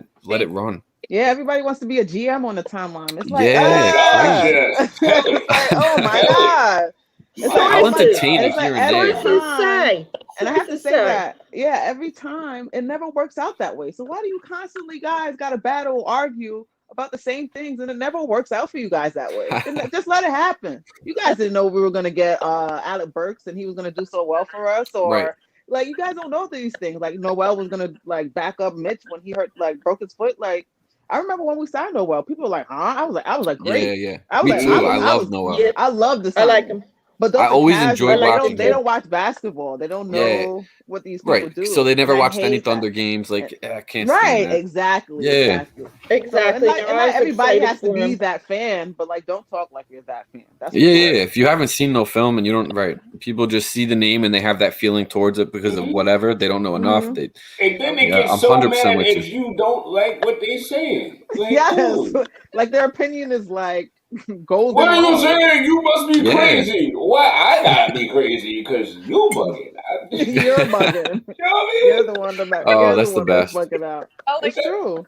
run. Yeah, everybody wants to be a GM on the timeline. It's like, Yeah, Yes. it's like, oh my god. It's like, I'll it's like- entertain and it it's like here and every there. Sources time- say. And I have to Sources say that, yeah, every time it never works out that way. So why do you constantly guys got to battle, argue about the same things, and it never works out for you guys that way? Just let it happen. You guys didn't know we were gonna get Alec Burks and he was gonna do so well for us, or Right. like you guys don't know these things. Like Noel was gonna like back up Mitch when he broke his foot. Like I remember when we signed Noel, people were like, "Huh?" I was like, "Great." Yeah. I was Me like, too. I I love was- Noel. Yeah. I love the I like signing. him. But those I are always casual. enjoyed watching They him. don't watch basketball. They don't know Yeah. what these people Right. do. So they never And I watched any hate that. Thunder games. Like, I can't Right, stand that. exactly. Yeah. Exactly. Exactly. So, and They're not always everybody excited has to for be him. that fan, but like don't talk like you're that fan. That's Yeah. important. If you haven't seen no film and you don't, right, people just see the name and they have that feeling towards it because of whatever. They don't know enough. Mhm. They, And then they Yeah, get I'm so 100% mad with if you don't like what they're saying. Like, Yes. ooh, Like their opinion is like golden. what are you law. saying? You must be Yeah. crazy. Why I gotta be crazy because you bugging. You're bugging. You know what I You're mean? the one that Oh, you're that's the one that's best. bugging out. Oh, like, It's true.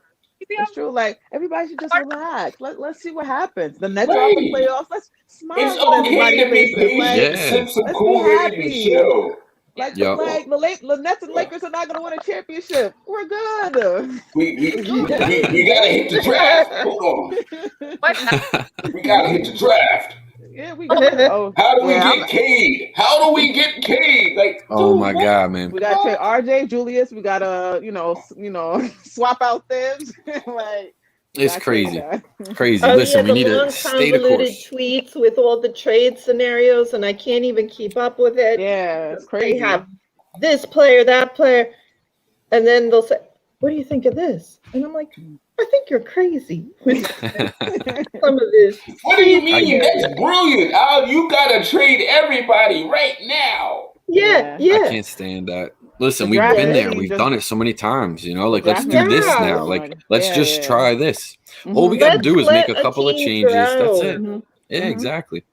It's true. Like everybody should just relax. Let's see what happens. The Nets are out the Right. playoffs. Let's smile It's on okay everybody's to be faces. patient, Like, Yeah. sip some let's be Kool-Aid and happy. chill. Like, Yup. like the Nets and Lakers are not going to win a championship. We're good. We gotta hit the draft. Hold on. what? We gotta hit the draft. Yeah, we good. Oh, How do we yeah, get Cade? How do we get Cade? Like, Oh dude, my what? God, man. we got to trade RJ, Julius. We got to, swap out Thibs. Like, It's gotta crazy. trade that. Crazy. Oh, Listen, yeah, we the need long, to stay the convoluted course. tweets with all the trade scenarios, and I can't even keep up with it. Yeah, it's They crazy. have this player, that player, and then they'll say, "What do you think of this?" And I'm like, "I think you're crazy with some of this." What do you mean? I- That's brilliant. Oh, you gotta trade everybody right now. Yeah, I yeah. can't stand that. Listen, The we've draft been there. meeting We've just- done it so many times, Like, let's do meeting this just- now. Like, let's Yeah, just yeah. try this. Mhm. All we got to Let's do is make let a couple of team changes. That's grow. it. Mhm. Yeah, Mhm. exactly.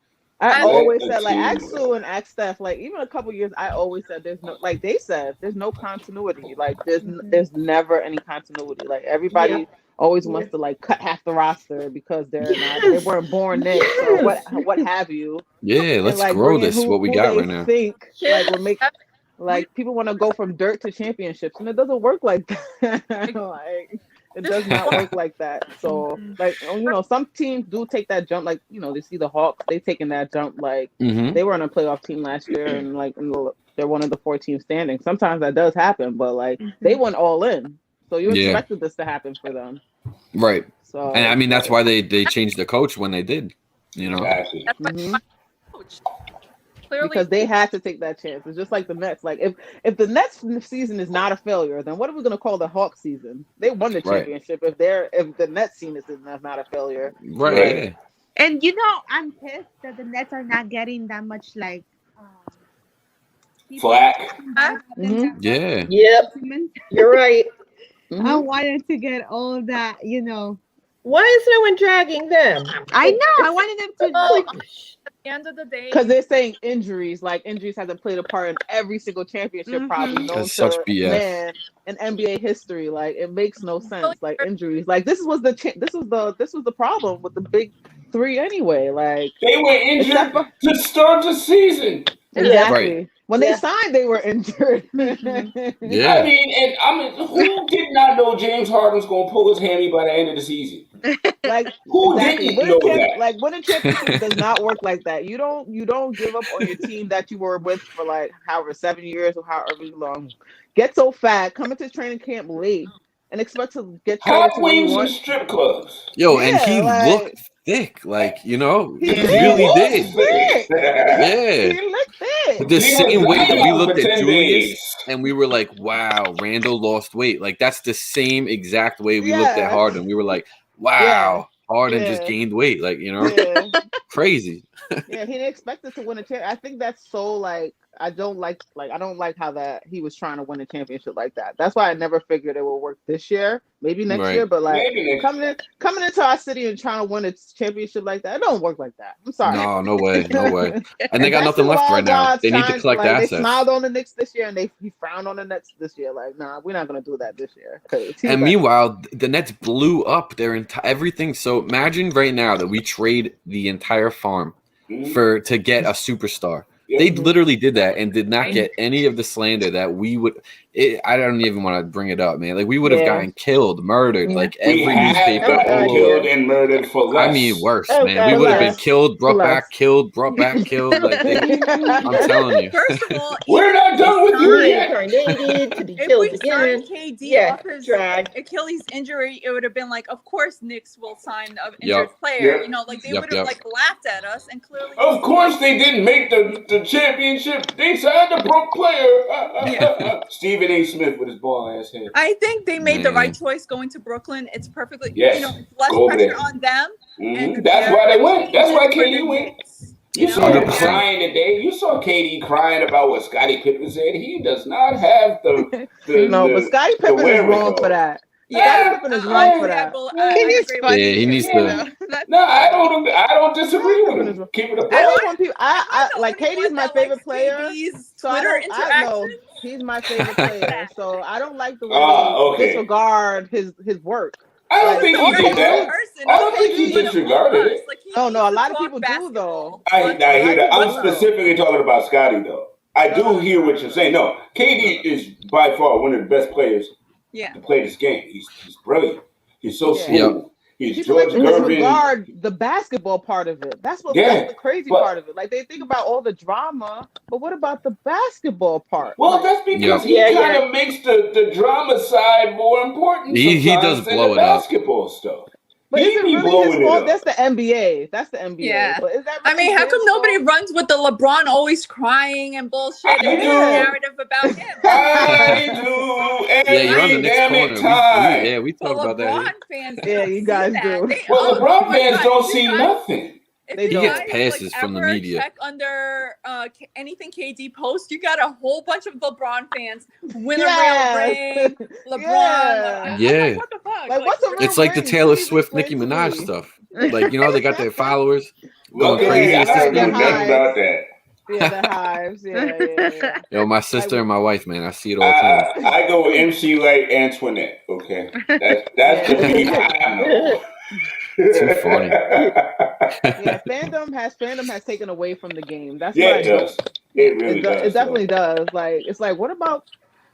I And- always Let said, the like, team ask grow. Sue and ask Steph, like, even a couple years, I always said there's no, like they said, there's no continuity. Like, there's never any continuity. Like, everybody Yeah. always Yeah. wants to, like, cut half the roster because they Yes. weren't born Knicks or Yes. what have you. Yeah, And, let's like, grow bring in this, what we who got they right now. think, Yeah. like, will make, like, people want to go from dirt to championships, and it doesn't work like that. Like, it does not work like that. So, like, some teams do take that jump. Like, they see the Hawks, they taking that jump. Like, Hmm. they were on a playoff team last year, and like they're one of the 4 teams standing. Sometimes that does happen, but like they went all in. So you Yeah. expected this to happen for them. Right. So And I mean, that's why they changed the coach when they did, Exactly. That's why Mhm. coach. Clearly, because they had to take that chance. It's just like the Nets. Like if the Nets season is not a failure, then what are we gonna call the Hawks season? They won the Right. championship. If the Nets season is not a failure. Right. Right. Yeah. And I'm pissed that the Nets are not getting that much people Flack. back Mhm. Yeah. Yep, Simmons. you're right. I Mhm. wanted to get all that, Why is no one dragging them? I know. I wanted them to Like, at the end of the day, Because they're saying injuries, like injuries hasn't played a part in every single championship, Mhm. probably known That's such to BS. man in NBA history. Like it makes no sense. Like injuries, like this was the problem with the big 3 anyway. Like They were injured except for, to start the season. exactly Right. when they signed, they were injured. Yeah. I mean, who did not know James Harden's gonna pull his hammy by the end of the season? Like Who exactly, didn't know that? like winning championship does not work like that. You don't give up on your team that you were with for like however 7 years or however long. Get so fat, come into training camp late, and expect to get Hot traded to where you wings and want. strip clubs. Yo, and Yeah, he like- looked thick, like, you know, He he did. really was did. thick. Yeah. He looked thick. The He same was way that we dying looked for at 10 Julius days. and we were like, wow, Randall lost weight. Like, that's the same exact way we looked at Yeah. Harden. We were like, wow, Harden just Yeah. gained weight. Like, you know, Yeah. crazy. Yeah, he didn't expect us to win a championship. I think that's so like I don't like how that he was trying to win a championship like that. That's why I never figured it would work this year. Maybe next Right. year, but like Maybe next coming into our city and trying to win a championship like that, it don't work like that. I'm sorry. No way. And they got nothing left right now. They need to collect They assets. smiled on the Knicks this year and he frowned on the Nets this year. Like, nah, we're not gonna do that this year. And meanwhile, the Nets blew up their entire everything. So imagine right now that we trade the entire farm to get a superstar. They literally did that and did not get any of the slander that we would. I don't even want to bring it up, man. Like, we would have gotten killed, murdered. Like, We every had newspaper. gotten killed and murdered for less. I mean, worse, Oh, man. God, We would have been less. killed, brought Less. back, killed, brought back, killed. Like, I'm telling you. First of all, We're not done with you yet. Reincarnated to be if killed we signed again. KD Yeah, off his drag. Achilles injury, it would have been like, of course, Knicks will sign an injured Yup. player. Yep. You know, like they Yup, would have yup. like laughed at us, and clearly, Of course, they didn't make the championship. They signed a broke player. Stephen A. Smith with his ball ass head. I think they made the Man. right choice going to Brooklyn. It's perfectly, Yes. you know, it's less Go over pressure there. on them. And That's why they went. That's why for the KD went. Knicks. You know? saw him 100%. crying today. You saw KD crying about what Scottie Pippen said. He does not have the but Scottie Pippen is wrong wherewithal. for that. Yeah, Scottie Pippen is wrong for that. I agree with Yeah, he needs to. No, I don't disagree with him. Keep it up. I think when people, I I'm the like only KD's one my that favorite likes player. KD's So I Twitter know interaction. he's my favorite player. So I don't like the way Okay. they disregard his work. I don't Like, think he okay, did that. I don't think he disregarded it. No, a lot of people do though. I hear that. I'm Wow. specifically talking about Scotty though. I do hear what you're saying. No, KD is by far one of the best players Yeah. to play this game. He's brilliant. He's so Yeah. smooth. He's People George like to Gervin. disregard the basketball part of it. That's the crazy but- part of it. Like they think about all the drama, but what about the basketball part? Well, that's because he kind of makes the drama side more important. He sometimes does than blow the it up. basketball stuff. But He is it be really blowing his it fault? up. That's the NBA. That's the NBA. Yeah. But is that I mean, really how his come nobody fault? runs with the LeBron always crying and bullshit and I makes do. a narrative about him? I do every Yeah, you're on the Knicks damn corner. it time. We talk Well, about that. LeBron fans, Yeah, don't you see guys that. do. They- Well, LeBron my fans God, don't if see you guys- nothing. If They you don't. He gets guys, passes from the ever media. check under anything KD posts, you got a whole bunch of LeBron fans. Win a Yes. real ring, LeBron. Yeah. I'm Yeah. like, what the fuck? Like, what's a real It's like the ring? Taylor Please Swift, explain Nicki to Minaj me. stuff. Like, you know, they got their followers Well, going crazy. I It's don't know just nothing hives. about that. Yeah, the hives. Yeah. Yo, my sister and my wife, man, I see it all the time. I go with MC Light Antoinette. Okay, that's the Yeah. beat I know. Too funny. Yeah, fandom has taken away from the game. That's Yeah, why it does. It really does. It definitely does. Like it's like, what about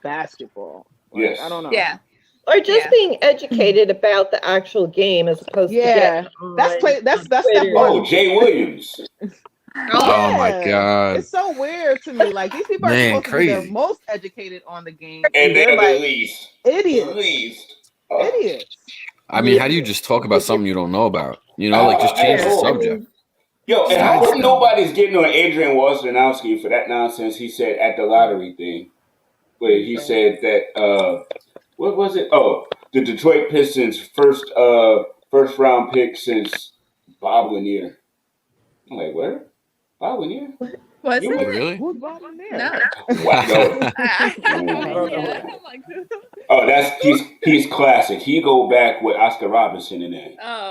basketball? Like, Yes. I don't know. Yeah. Or just Yeah. being educated about the actual game as opposed to Yeah. getting on That's step Twitter. one. Oh, Jay Williams. Oh my Yeah. God. It's so weird to me. Like these people are Man, supposed to be the crazy. most educated on the game, And they're they're the like least. idiots. Idiots. I mean, how do you just talk about something you don't know about? You know, like just change the Yeah. subject. Yo, and how come nobody's getting on Adrian Wojnarowski for that nonsense he said at the lottery thing? Where he said that what was it? Oh, the Detroit Pistons first round pick since Bob Lanier. I'm like, what? Bob Lanier? Was You it? Really? Who's bothering there? No. Wow, no. Yeah, I'm like, Oh, he's classic. He go back with Oscar Robertson in there.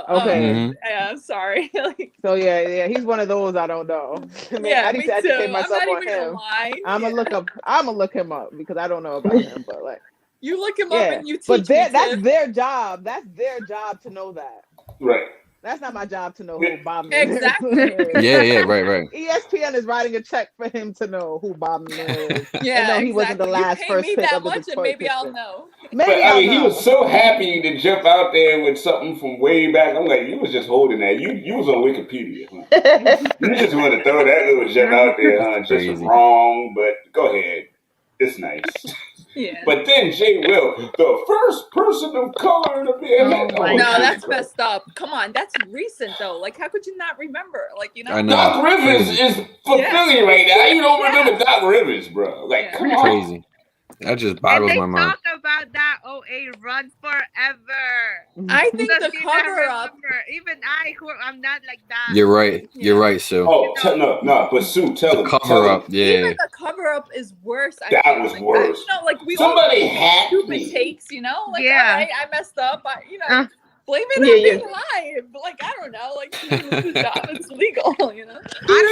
Okay. Mhm. Yeah, I'm sorry. Like, So yeah, he's one of those I don't know. I mean, yeah, I me need to too. educate I'm myself not on even gonna him. lie. I'm gonna look him up because I don't know about him. But like, You look him up yeah, and you teach but me that's to. their job. That's their job to know that. Right. That's not my job to know who Bob Miller is. Exactly. Yeah, right. ESPN is writing a check for him to know who Bob Miller is. Yeah, no, he wasn't the exactly. last You pay first me pick that of the much, and Detroit maybe I'll Pistons. know. Maybe But I I'll mean, he know. was so happy to jump out there with something from way back. I'm like, you was just holding that. You was on Wikipedia. Huh? You just want to throw that little gem out there, huh? Just Crazy. wrong, but go ahead. It's nice. Yeah. But then Jay Will, the first person of color to be a head. my No, God. that's messed up. Come on, that's recent though. Like, how could you not remember? Like, you know. I know. Doc Rivers Crazy. is for Philly right now. You don't Yeah. remember Doc Rivers, bro? Like, Yeah. come on. Crazy. That just And boggles they my mind. talk about that 08 run forever. I think Does the he not cover up. remember? Even I'm not like that. You're right. You're right, Sue. Oh, no, but Sue, tell The him. cover up, yeah. Even the cover up is worse. I That feel was like. worse. Like we Somebody all hacked stupid me. takes, Like, Yeah. all right, I messed up. Blame it on Yeah, being live. Like, I don't know. Like, it's a job. It's legal. You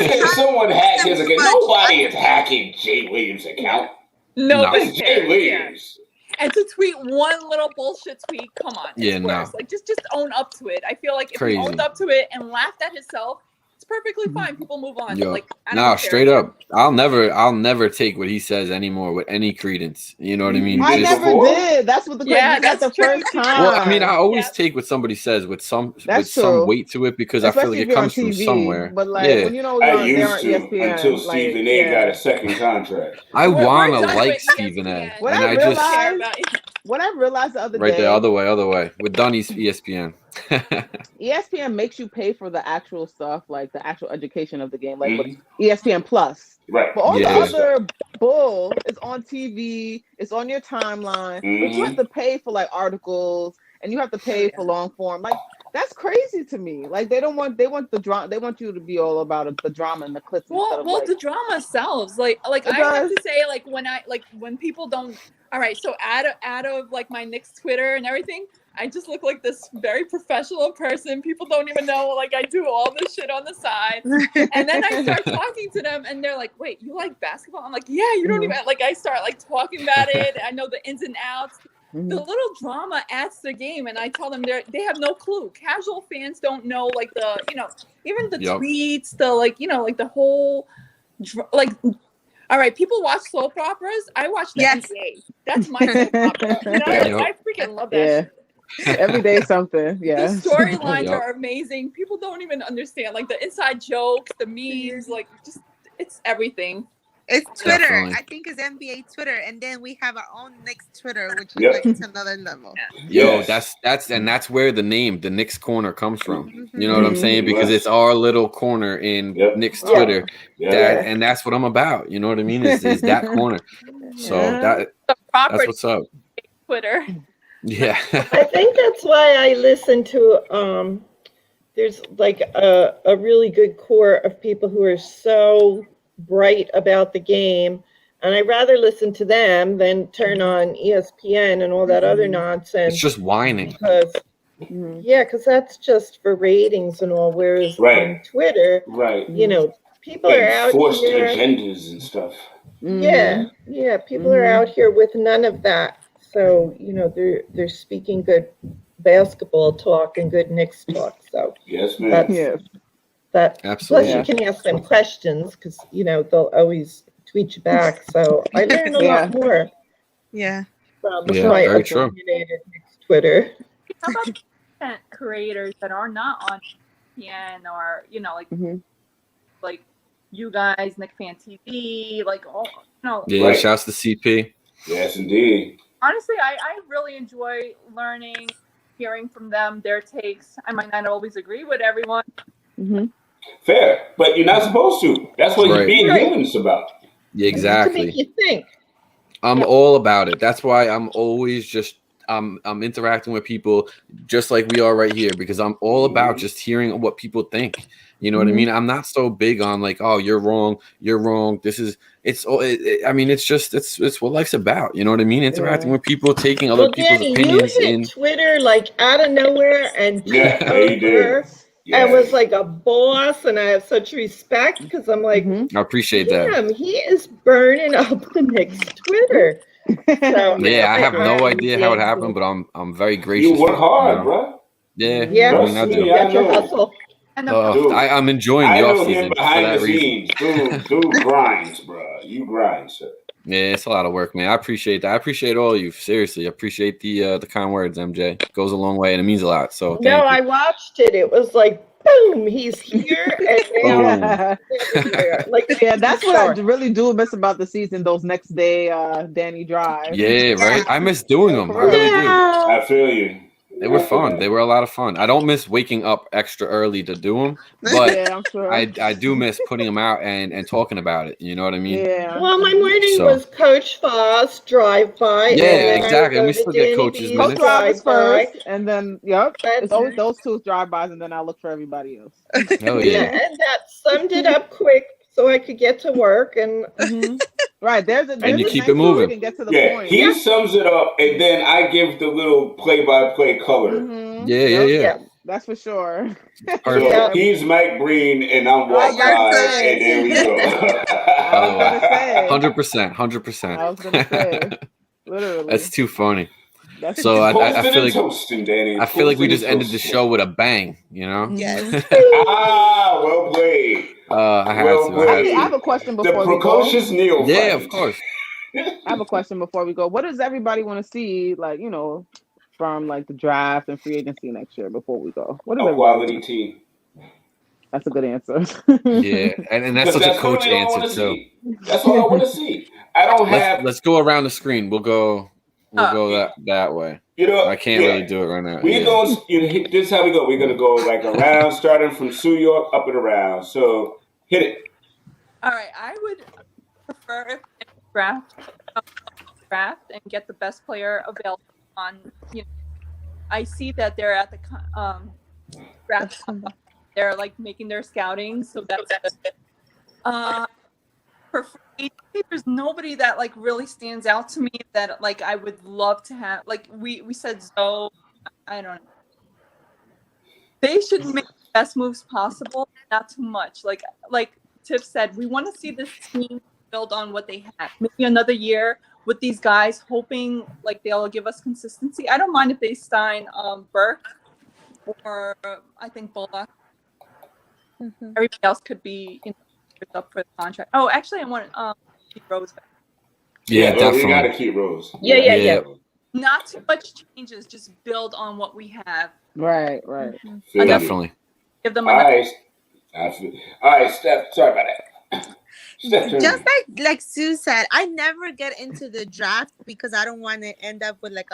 said someone hacked his account. Nobody is hacking Jay Williams' account. Nobody It's Jay cares. Williams. And to tweet one little bullshit tweet, come on, it's Yeah, no. worse. Like, just own up to it. I feel like if Crazy. he owned up to it and laughed at himself, it's perfectly fine. People move on. Yo, Like, I don't nah, care. straight up. I'll never take what he says anymore with any credence. You know what I mean? I did Just- never before? did. That's what the Yeah, that's the that's true. first time. well, I mean, I always Yeah. take what somebody says with some That's some true. weight to it because I feel Especially like if it you're on comes from TV. somewhere. But like Yeah, when you're I on, they're used on to ESPN. until like, Stephen A. got a second contract. I We're wanna done like with Stephen A. ESPN. What And I I just realized- What I realized the other right day, there, other way. With Dunny's ESPN. ESPN makes you pay for the actual stuff, like the actual education of the game, like with Mhm. ESPN Plus. Right. But all Yeah. the other bull is on TV, it's on your timeline, but you have to pay for like articles and you have to pay for long form. Like that's crazy to me. Like they want the drama. They want you to be all about the drama and the clips. instead of, Well, like, the drama sells. Like It I have does. to say, like when people don't. All right, so out of like my Knicks Twitter and everything, I just look like this very professional person. People don't even know like I do all this shit on the side, and then I start talking to them, and they're like, "Wait, you like basketball?" I'm like, "Yeah, you don't even like." I start like talking about it. I know the ins and outs. The little drama adds to the game, and I tell them they have no clue. Casual fans don't know like the even the Yep. tweets, the like the whole like. All right, people watch soap operas. I watch the Yes. NBA. That's my soap opera. Yep. I freaking love that shit. Every day something. Yeah. The storylines Yep. are amazing. People don't even understand like the inside jokes, the memes, like just it's everything. It's Twitter. Definitely. I think it's NBA Twitter, and then we have our own Knicks Twitter, which is Yep. like it's another level. Yo, Yes. that's where the name, the Knicks Corner, comes from. Mhm. You know what I'm saying? Because Yes. it's our little corner in Yep. Knicks Yeah. Twitter. Yeah. And that's what I'm about. You know what I mean? Is that corner. So Yeah. that's Proper what's up. Twitter. Yeah. I think that's why I listen to there's like a really good core of people who are so bright about the game, and I'd rather listen to them than turn on ESPN and all that other nonsense. It's just whining. Because because that's just for ratings and all. Whereas on Right. Twitter, Right. people are out Forced here. agendas and stuff. Yeah, people are out here with none of that. So they're speaking good basketball talk and good Knicks talk. So Yes, man. that's Yeah. that. Absolutely. Plus, you can ask them questions because they'll always tweet you back. So I learn a lot more Yeah. from Yeah, my very true. opinionated Knicks Twitter. How about content creators that are not on ESPN or like you guys, Nick Fan TV, like all Yeah, Right. shouts to CP. Yes, indeed. honestly, I really enjoy learning, hearing from them, their takes. I might not always agree with everyone. Fair. But you're not supposed to. That's what Right. being Right. human is about. Yeah, To exactly. make you think. I'm all about it. That's why I'm always just I'm interacting with people just like we are right here because I'm all about just hearing what people think. You know what I mean? I'm not so big on like, oh, you're wrong. This is I mean, it's what life's about. You know what I mean? Interacting with people, taking other people's Danny, opinions you hit in. Twitter like out of nowhere and took Yeah, you did. over Yeah. and was like a boss, and I have such respect because I'm like, I appreciate that. damn, he is burning up the Knicks Twitter. So, Yeah, I have no I'm idea how it thankful. happened, but I'm very gracious. You work hard, know? bro. Yeah, Yeah. I mean, I Trust do. me, I Get your know. hustle. And the Dude, I'm enjoying I the know off him season for behind that the reason. scenes. Dude grinds, bro. You grind, sir. Yeah, it's a lot of work, man. I appreciate that. I appreciate all of you. Seriously, I appreciate the kind words, MJ. It goes a long way and it means a lot. So thank No, you. I watched it. It was like boom, he's here and now Yeah. he's everywhere. Like Yeah, that's what I star. really do miss about the season. Those next day, Danny drives. Yeah, right. I miss doing them. I For real. really do. Yeah. I feel you. They were fun. They were a lot of fun. I don't miss waking up extra early to do them, but Yeah, I'm sure. I do miss putting them out and talking about it. You know what I mean? Yeah. Well, my morning So- was Coach Foss drive by. Yeah, and exactly. I And go we to still get Danny coaches' B's Coach minutes. Roberts drive-by. first, and then it's That's always those two drive-bys, and then I look for everybody else. Hell Yeah, yeah. and that summed it up quick so I could get to work. And Mhm. Right, there's a you keep nice it moving. way we can get to the Yeah, point. he sums it up, and then I give the little play-by-play color. Mhm. Yeah, Yep, yeah. that's for sure. Perfect. So Yeah. he's Mike Breen, and I'm I Walt was gonna Clyde, say. and there we go. I was gonna say. 100%. I was gonna say. Literally. That's too funny. That's So I Toasting feel and like toasting, Danny. I feel like we Toasting just and ended the toasting. show with a bang. You know? Yes. Ah, well played. I had Well to. played. Actually, I have a question The before we go. precocious neophyte. Yeah, of course. I have a question before we go. What does everybody want to see, like, from like the draft and free agency next year before we go? What does A everybody quality want? team. That's a good answer. Yeah, and that's Because such a that's coach really all I want answer to too. see. That's all I want to see. I don't have, Let's go around the screen. We'll go that way. you know. I can't really do it right now. We Yeah. going. This is how we go. We're gonna go like around, starting from New York up and around. So hit it. All right, I would prefer if they draft and get the best player available on. I see that they're at the draft. They're like making their scouting, so that's for free agency, there's nobody that like really stands out to me that like I would love to have. Like we said, Zoe. I don't know. They should make the best moves possible, not too much. Like Tiff said, we want to see this team build on what they have. Maybe another year with these guys, hoping like they'll give us consistency. I don't mind if they sign Burke or I think Bullock. Mhm. Everybody else could be up for the contract. Oh, actually, I want Rose back. Yeah, but we definitely. gotta keep Rose. Yeah. Not too much changes. Just build on what we have. Right. Feel you. Definitely. Give them All another. right. All right, Steph. Sorry about that. Steph, turn Just me. like Sue said, I never get into the draft because I don't want to end up with like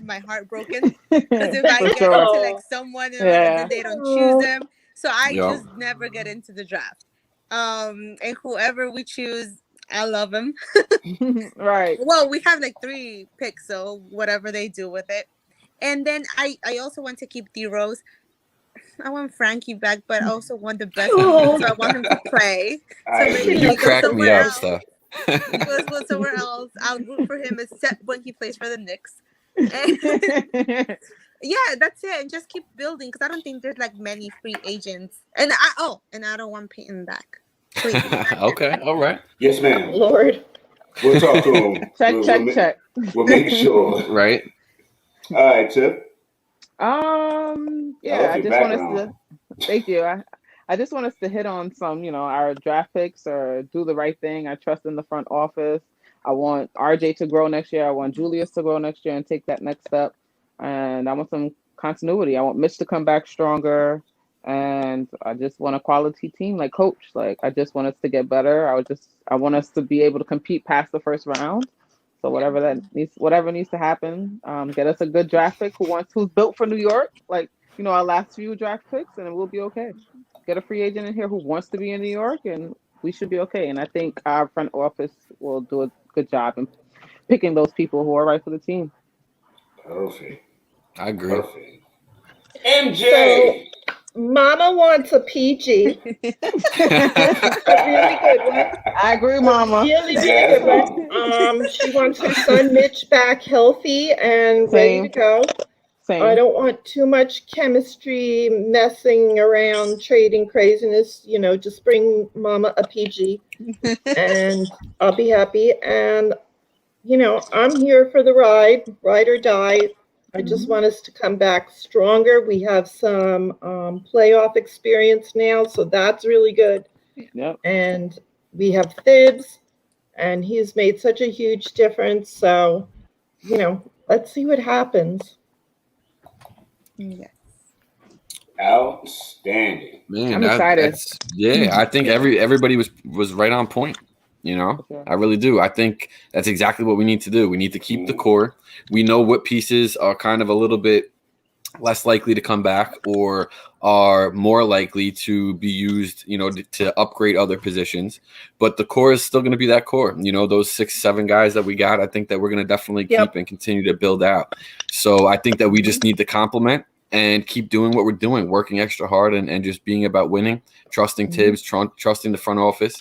my heart broken. Because if I For get sure. into like someone and Yeah. then they don't choose them, so I Yeah. just never get into the draft. And whoever we choose, I love him. Right. Well, we have like 3 picks, so whatever they do with it. And then I also want to keep D Rose. I want Frankie back, but I also want the best of him, so I want him to play. I So maybe agree. he You goes crack me somewhere up, else. stuff. He goes somewhere else. I'll root for him, except when he plays for the Knicks. And yeah, that's it. And just keep building, because I don't think there's like many free agents. And I don't want Peyton back. Please. Okay, all right. Yes, ma'am. Lord. We'll talk to him. check. We'll make sure. Right. All right, Tip. Yeah, love I your just want us background. to thank you. I just want us to hit on some, our draft picks or do the right thing. I trust in the front office. I want RJ to grow next year. I want Julius to grow next year and take that next step. And I want some continuity. I want Mitch to come back stronger. And I just want a quality team like Coach. Like, I just want us to get better. I want us to be able to compete past the first round. So whatever needs to happen, get us a good draft pick who's built for New York, like our last few draft picks, and we'll be okay. Get a free agent in here who wants to be in New York, and we should be okay. And I think our front office will do a good job in picking those people who are right for the team. Perfect. I agree. Perfect. MJ. Mama wants a PG. A really good one. I agree, Mama. Really Yes, good one. She wants her son Mitch back healthy and ready to go. Same. I don't want too much chemistry messing around, trading craziness. Just bring Mama a PG, and I'll be happy. And I'm here for the ride or die. I just want us to come back stronger. We have some playoff experience now, so that's really good. Yep. And we have Thibs, and he's made such a huge difference. So, let's see what happens. Yes. Outstanding. Man, I'm excited. I think everybody was right on point. You know, Okay. I really do. I think that's exactly what we need to do. We need to keep the core. We know what pieces are kind of a little bit less likely to come back or are more likely to be used, you know, to upgrade other positions. But the core is still going to be that core. You know, those 6-7 guys that we got, I think that we're going to definitely keep and continue to build out. So I think that we just need to complement and keep doing what we're doing, working extra hard and just being about winning, trusting Tibbs, trusting the front office.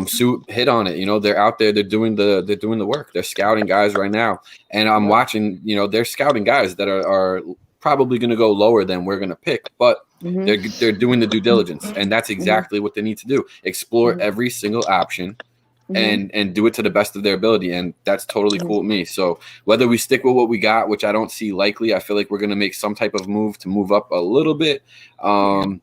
Sue hit on it. You know, they're out there, they're doing the work. They're scouting guys right now. And I'm watching, you know, they're scouting guys that are probably going to go lower than we're going to pick, but they're doing the due diligence, and that's exactly what they need to do. Explore every single option and do it to the best of their ability, and that's totally cool with me. So whether we stick with what we got, which I don't see likely, I feel like we're going to make some type of move to move up a little bit. I'm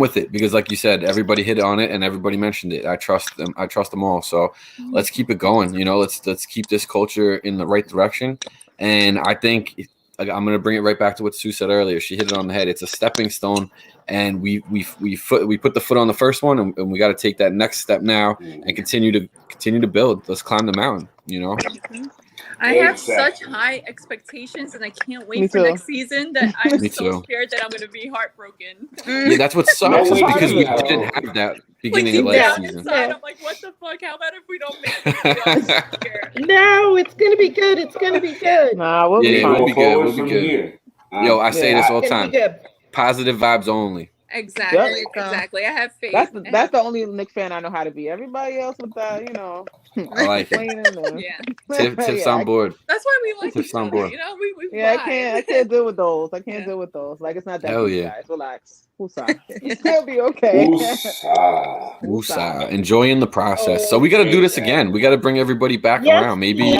with it because, like you said, everybody hit on it and everybody mentioned it. I trust them. I trust them all. So let's keep it going. You know, let's keep this culture in the right direction. And I think I'm going to bring it right back to what Sue said earlier. She hit it on the head. It's a stepping stone, and we put the foot on the first one, and we got to take that next step now and continue to build. Let's climb the mountain. You know. I have such high expectations, and I can't wait for next seson that I'm so scared that I'm going to be heartbroken. Yeah, that's what sucks is because we didn't have that beginning of last season. Inside, I'm like, what the fuck? How about if we don't make it? No, it's going to be good. It's going to be good. Nah, we'll be fine. We'll be good. We'll be good. Yo, I say this all the time. Positive vibes only. Exactly. I have faith. That's the only Knicks fan I know how to be. Everybody else with that, you know. I like it. Tips on board. That's why we like Tips on board. You know, we I can't deal with those. I can't deal with those. Like, it's not that deep, guys. Relax. Woosah. It'll be okay. Woosah. Enjoying the process. So we got to do this again. We got to bring everybody back around. Maybe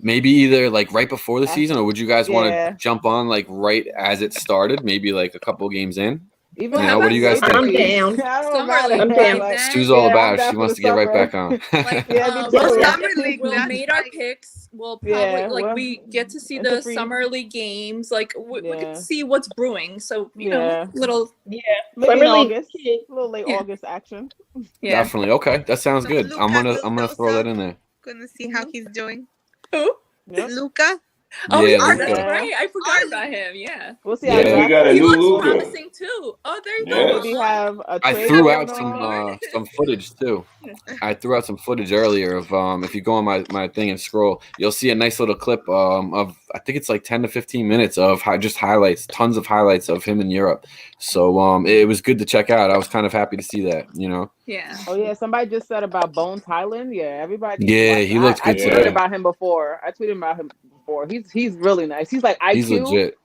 maybe either like right before the season, or would you guys want to jump on like right as it started? Maybe like a couple games in. Even what do you guys think? I'm down. I'm down. Stu's all about it. She wants to get right back on. We'll made our picks. We'll probably we get to see the summer league games. Like we can see what's brewing. So you know, little maybe August, a little late August action. Yeah, definitely. Okay, that sounds good. I'm gonna throw that in there. Gonna see how he's doing. Who? Luca. Oh, that's right. I forgot about him. Yeah. We'll see. We got a new Luca. Promising too. Oh, there you go. Maybe have I threw out some footage too. I threw out some footage earlier of if you go on my thing and scroll, you'll see a nice little clip of I think it's like 10 to 15 minutes of just highlights, tons of highlights of him in Europe. So it was good to check out. I was kind of happy to see that, you know. Yeah. Oh yeah, somebody just said about Bones Highland. Yeah, everybody. Yeah, he looked good today. I tweeted about him before. He's really nice. He's like IQ. He's legit.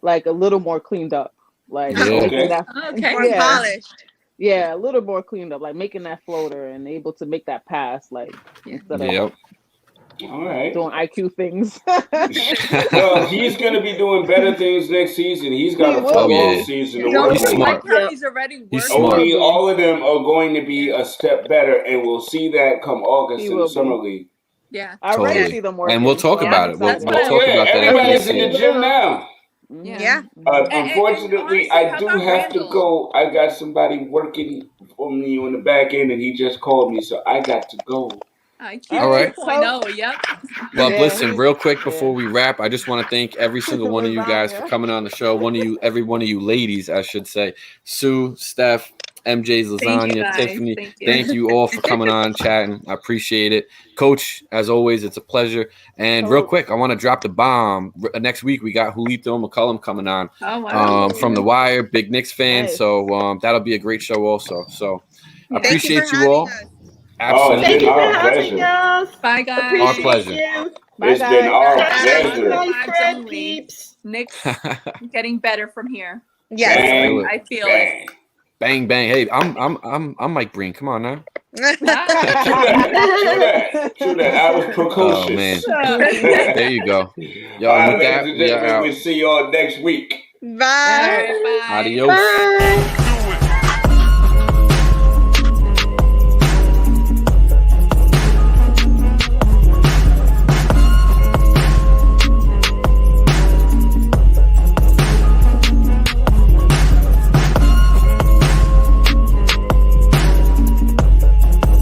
Like a little more cleaned up. Like okay. More polished. Yeah, a little more cleaned up. Like making that floater and able to make that pass. Like instead of all right. doing IQ things. Well, he's going to be doing better things next season. He's got a football season to work. He's smart. He's already working. All of them are going to be a step better, and we'll see that come August in the summer league. Yeah, I already see them working. And we'll talk about it. We'll talk about that. Everybody's in the gym now. Yeah. Unfortunately, I do have to go. I got somebody working for me on the back end, and he just called me, so I got to go. All right. Yep. Well, listen, real quick before we wrap, I just want to thank every single one of you guys for coming on the show. Every one of you ladies, I should say. Sue, Steph, MJs Lasagna, Tiffany. Thank you all for coming on, chatting. I appreciate it. Coach, as always, it's a pleasure. And real quick, I want to drop the bomb. Next week, we got Julito McCullum coming on from The Wire, big Knicks fan. Nice. So that'll be a great show also. So I appreciate you all. Absolutely. Thank you for having us. Bye, guys. Our pleasure. It's been our pleasure. Knicks getting better from here. Yes, I feel it. Bang bang! Hey, I'm Mike Breen. Come on now. True that. I was precocious. Oh man, there you go. Yo, all with that, we'll see y'all next week. Bye. Bye. Adios. Bye.